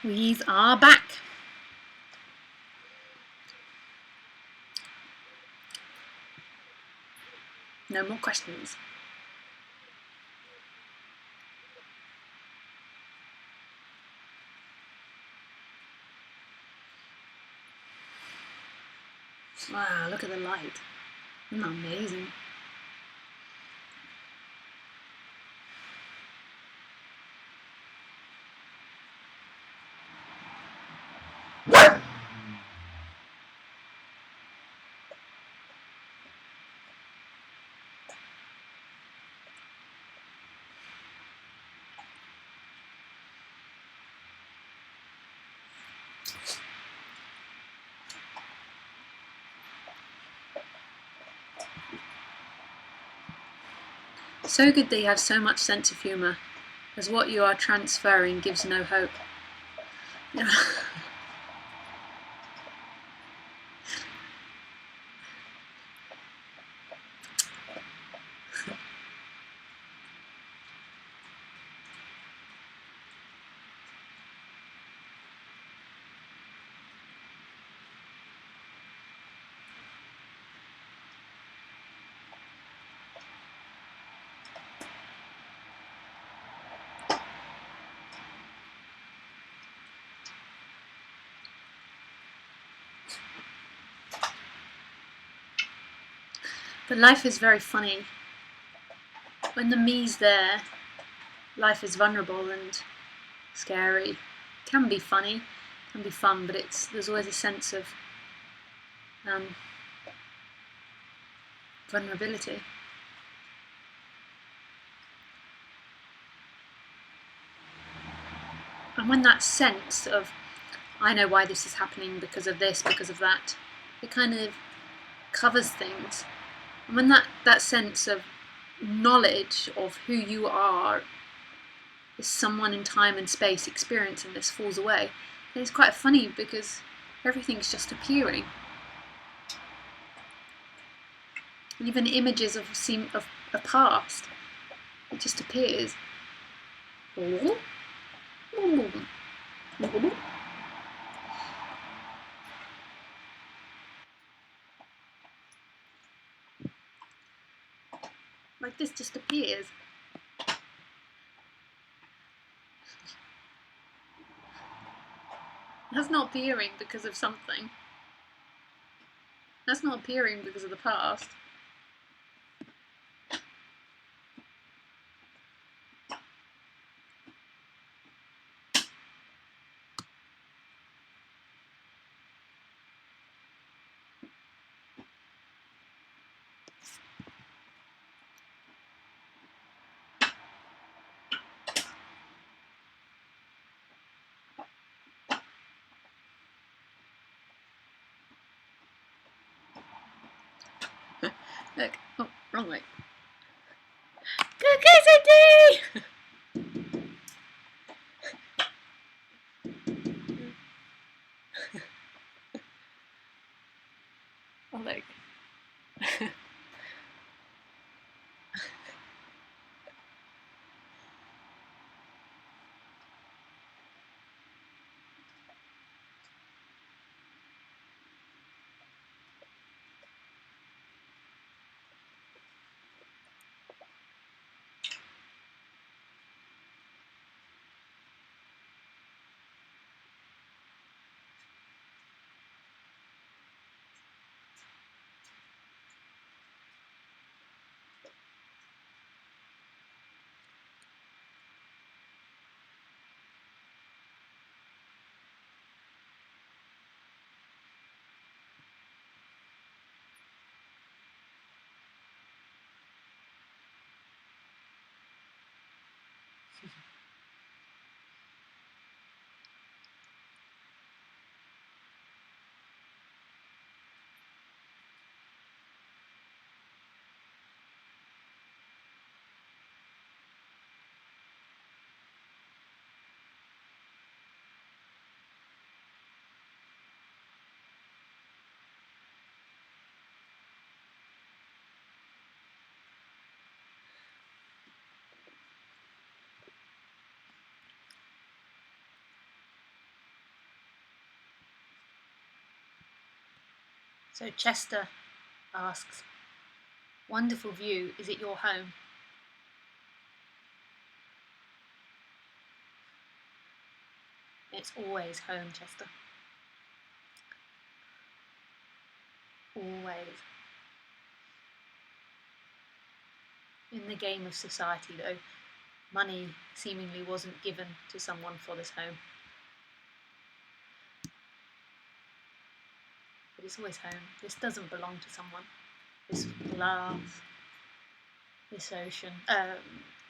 We are back. No more questions. Wow, look at the light. Isn't that amazing? So good that you have so much sense of humour, as what you are transferring gives no hope. But life is very funny. When the me's there, life is vulnerable and scary. It can be funny, can be fun, but there's always a sense of vulnerability. And when that sense of, I know why this is happening because of this, because of that, it kind of covers things. And when that sense of knowledge of who you are as someone in time and space experiencing this falls away, then it's quite funny because everything's just appearing. And even images of a past, it just appears. if this just appears. That's not appearing because of something. That's not appearing because of the past. Look, oh, wrong way. Cookie oh, look. So Chester asks, wonderful view, is it your home? It's always home, Chester. Always. In the game of society, though, money seemingly wasn't given to someone for this home. But it's always home. This doesn't belong to someone. This glass, this ocean,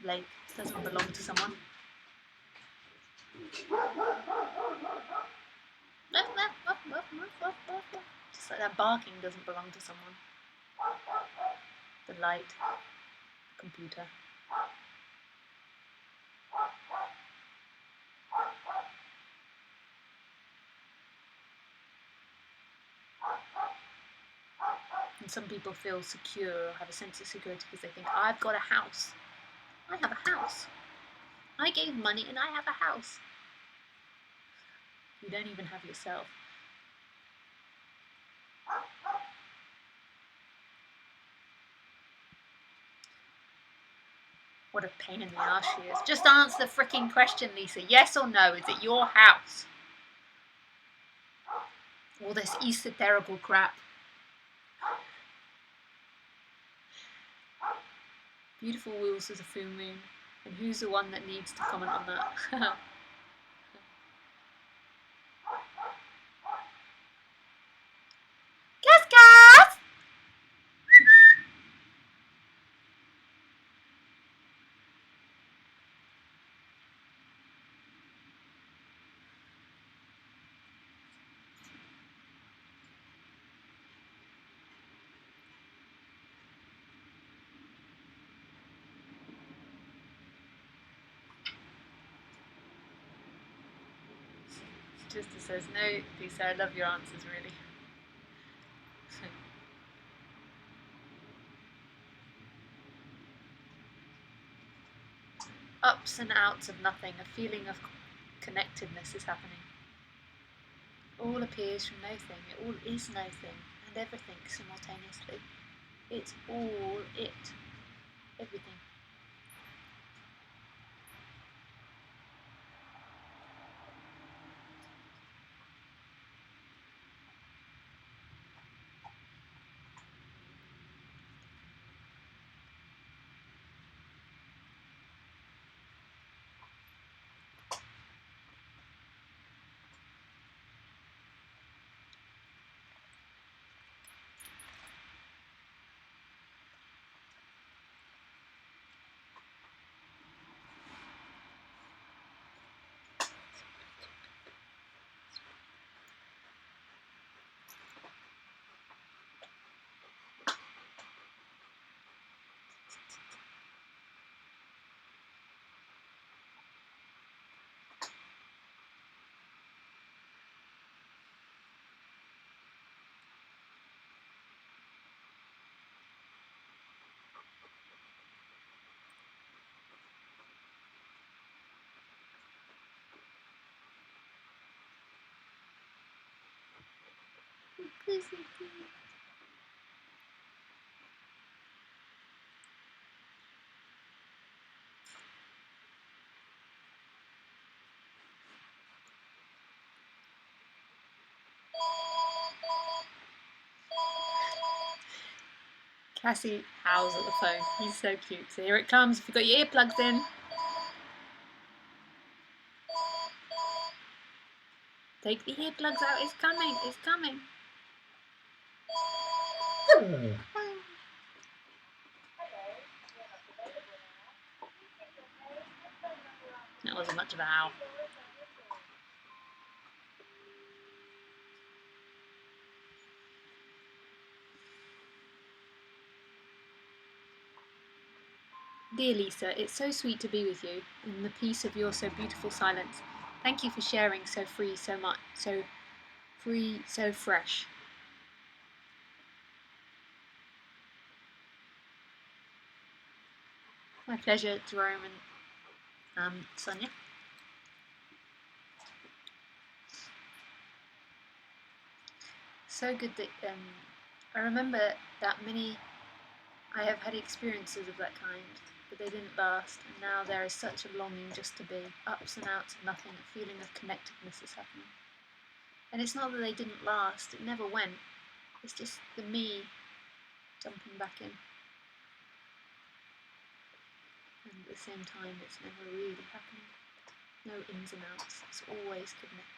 lake, doesn't belong to someone. Just like that barking doesn't belong to someone. The light, the computer. And some people feel secure or have a sense of security because they think, I've got a house. I have a house. I gave money and I have a house. You don't even have yourself. What a pain in the arse she is. Just answer the freaking question, Lisa. Yes or no? Is it your house? All this esoterical crap. Beautiful wheels as a full moon. And who's the one that needs to comment on that? Cascas! Trista says, no, Lisa, I love your answers, really. Ups and outs of nothing, a feeling of connectedness is happening. All appears from nothing, it all is nothing, and everything simultaneously. It's all it. everything. Cassie howls at the phone. He's so cute. So here it comes. If you've got your earplugs in. Take the earplugs out. It's coming. It's coming. That wasn't much of a howl. Dear Lisa, it's so sweet to be with you in the peace of your so beautiful silence. Thank you for sharing so free, so much, so free, so fresh. My pleasure, Jerome and Sonia. So good that I remember that I have had experiences of that kind, but they didn't last, and now there is such a longing just to be. Ups and outs of nothing, a feeling of connectedness is happening. And it's not that they didn't last, it never went. It's just the me jumping back in. And at the same time, it's never really happening. No ins and outs, it's always connected.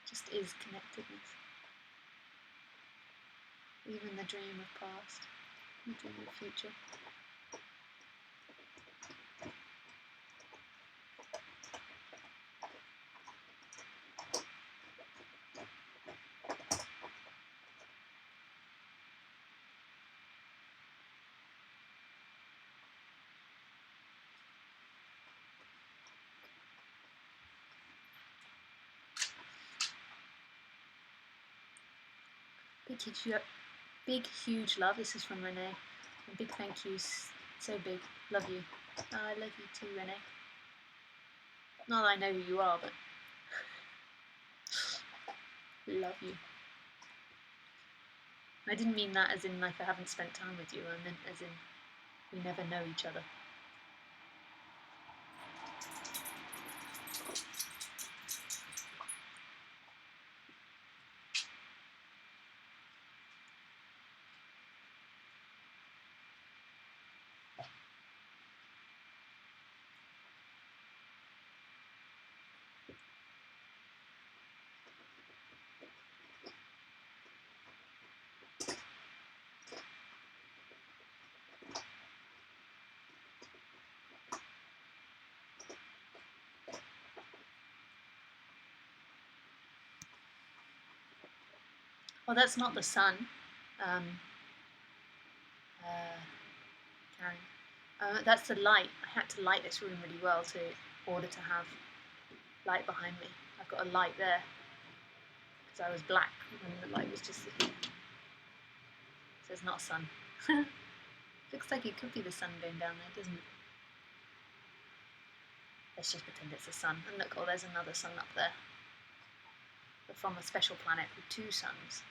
Just is connectedness. Even the dream of past, the dream of future. Big, huge love. This is from Renee. And big thank yous. So big. Love you. I love you too, Renee. Not that I know who you are, but love you. I didn't mean that as in like I haven't spent time with you. I meant as in we never know each other. Well, that's not the sun, Karen. That's the light. I had to light this room really well in order to have light behind me. I've got a light there because I was black and the light was just sitting there. So it's not sun. Looks like it could be the sun going down there, doesn't it? Let's just pretend it's the sun. And look, oh, there's another sun up there. But from a special planet with 2 suns.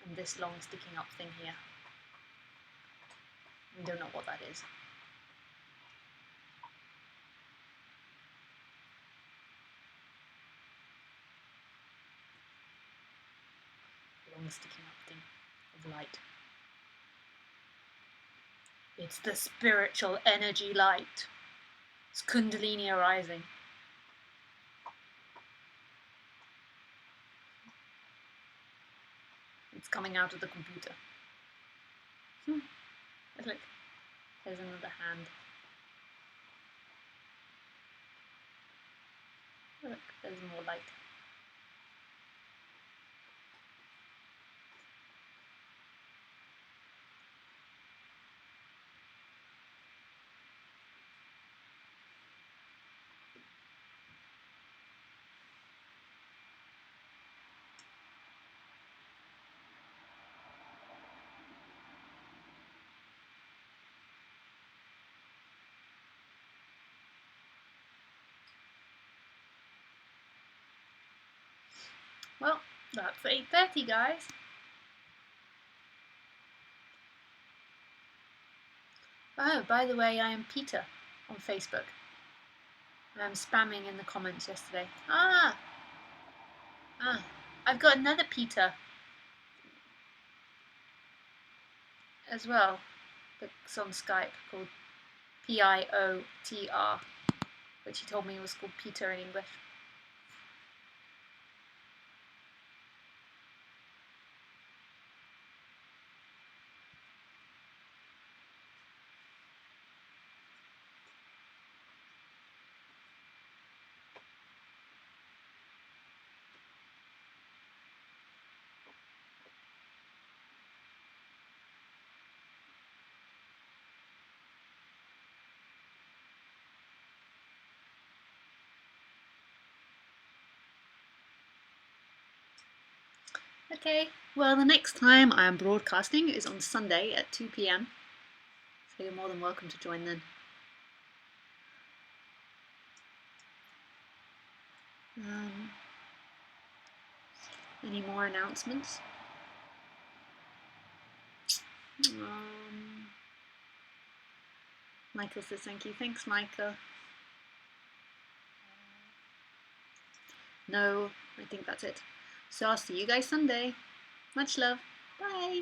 And this long sticking up thing here. I don't know what that is. Long sticking up thing of light. It's the spiritual energy light. It's Kundalini arising. It's coming out of the computer. Look, there's another hand. Look, there's more light. Well, that's 8:30, guys. Oh, by the way, I am Peter on Facebook. I'm spamming in the comments yesterday. I've got another Peter as well that's on Skype called Piotr, which he told me was called Peter in English. Okay, well, the next time I am broadcasting is on Sunday at 2 p.m. So you're more than welcome to join then. Any more announcements? Michael says thank you. Thanks, Michael. No, I think that's it. So I'll see you guys Sunday. Much love. Bye.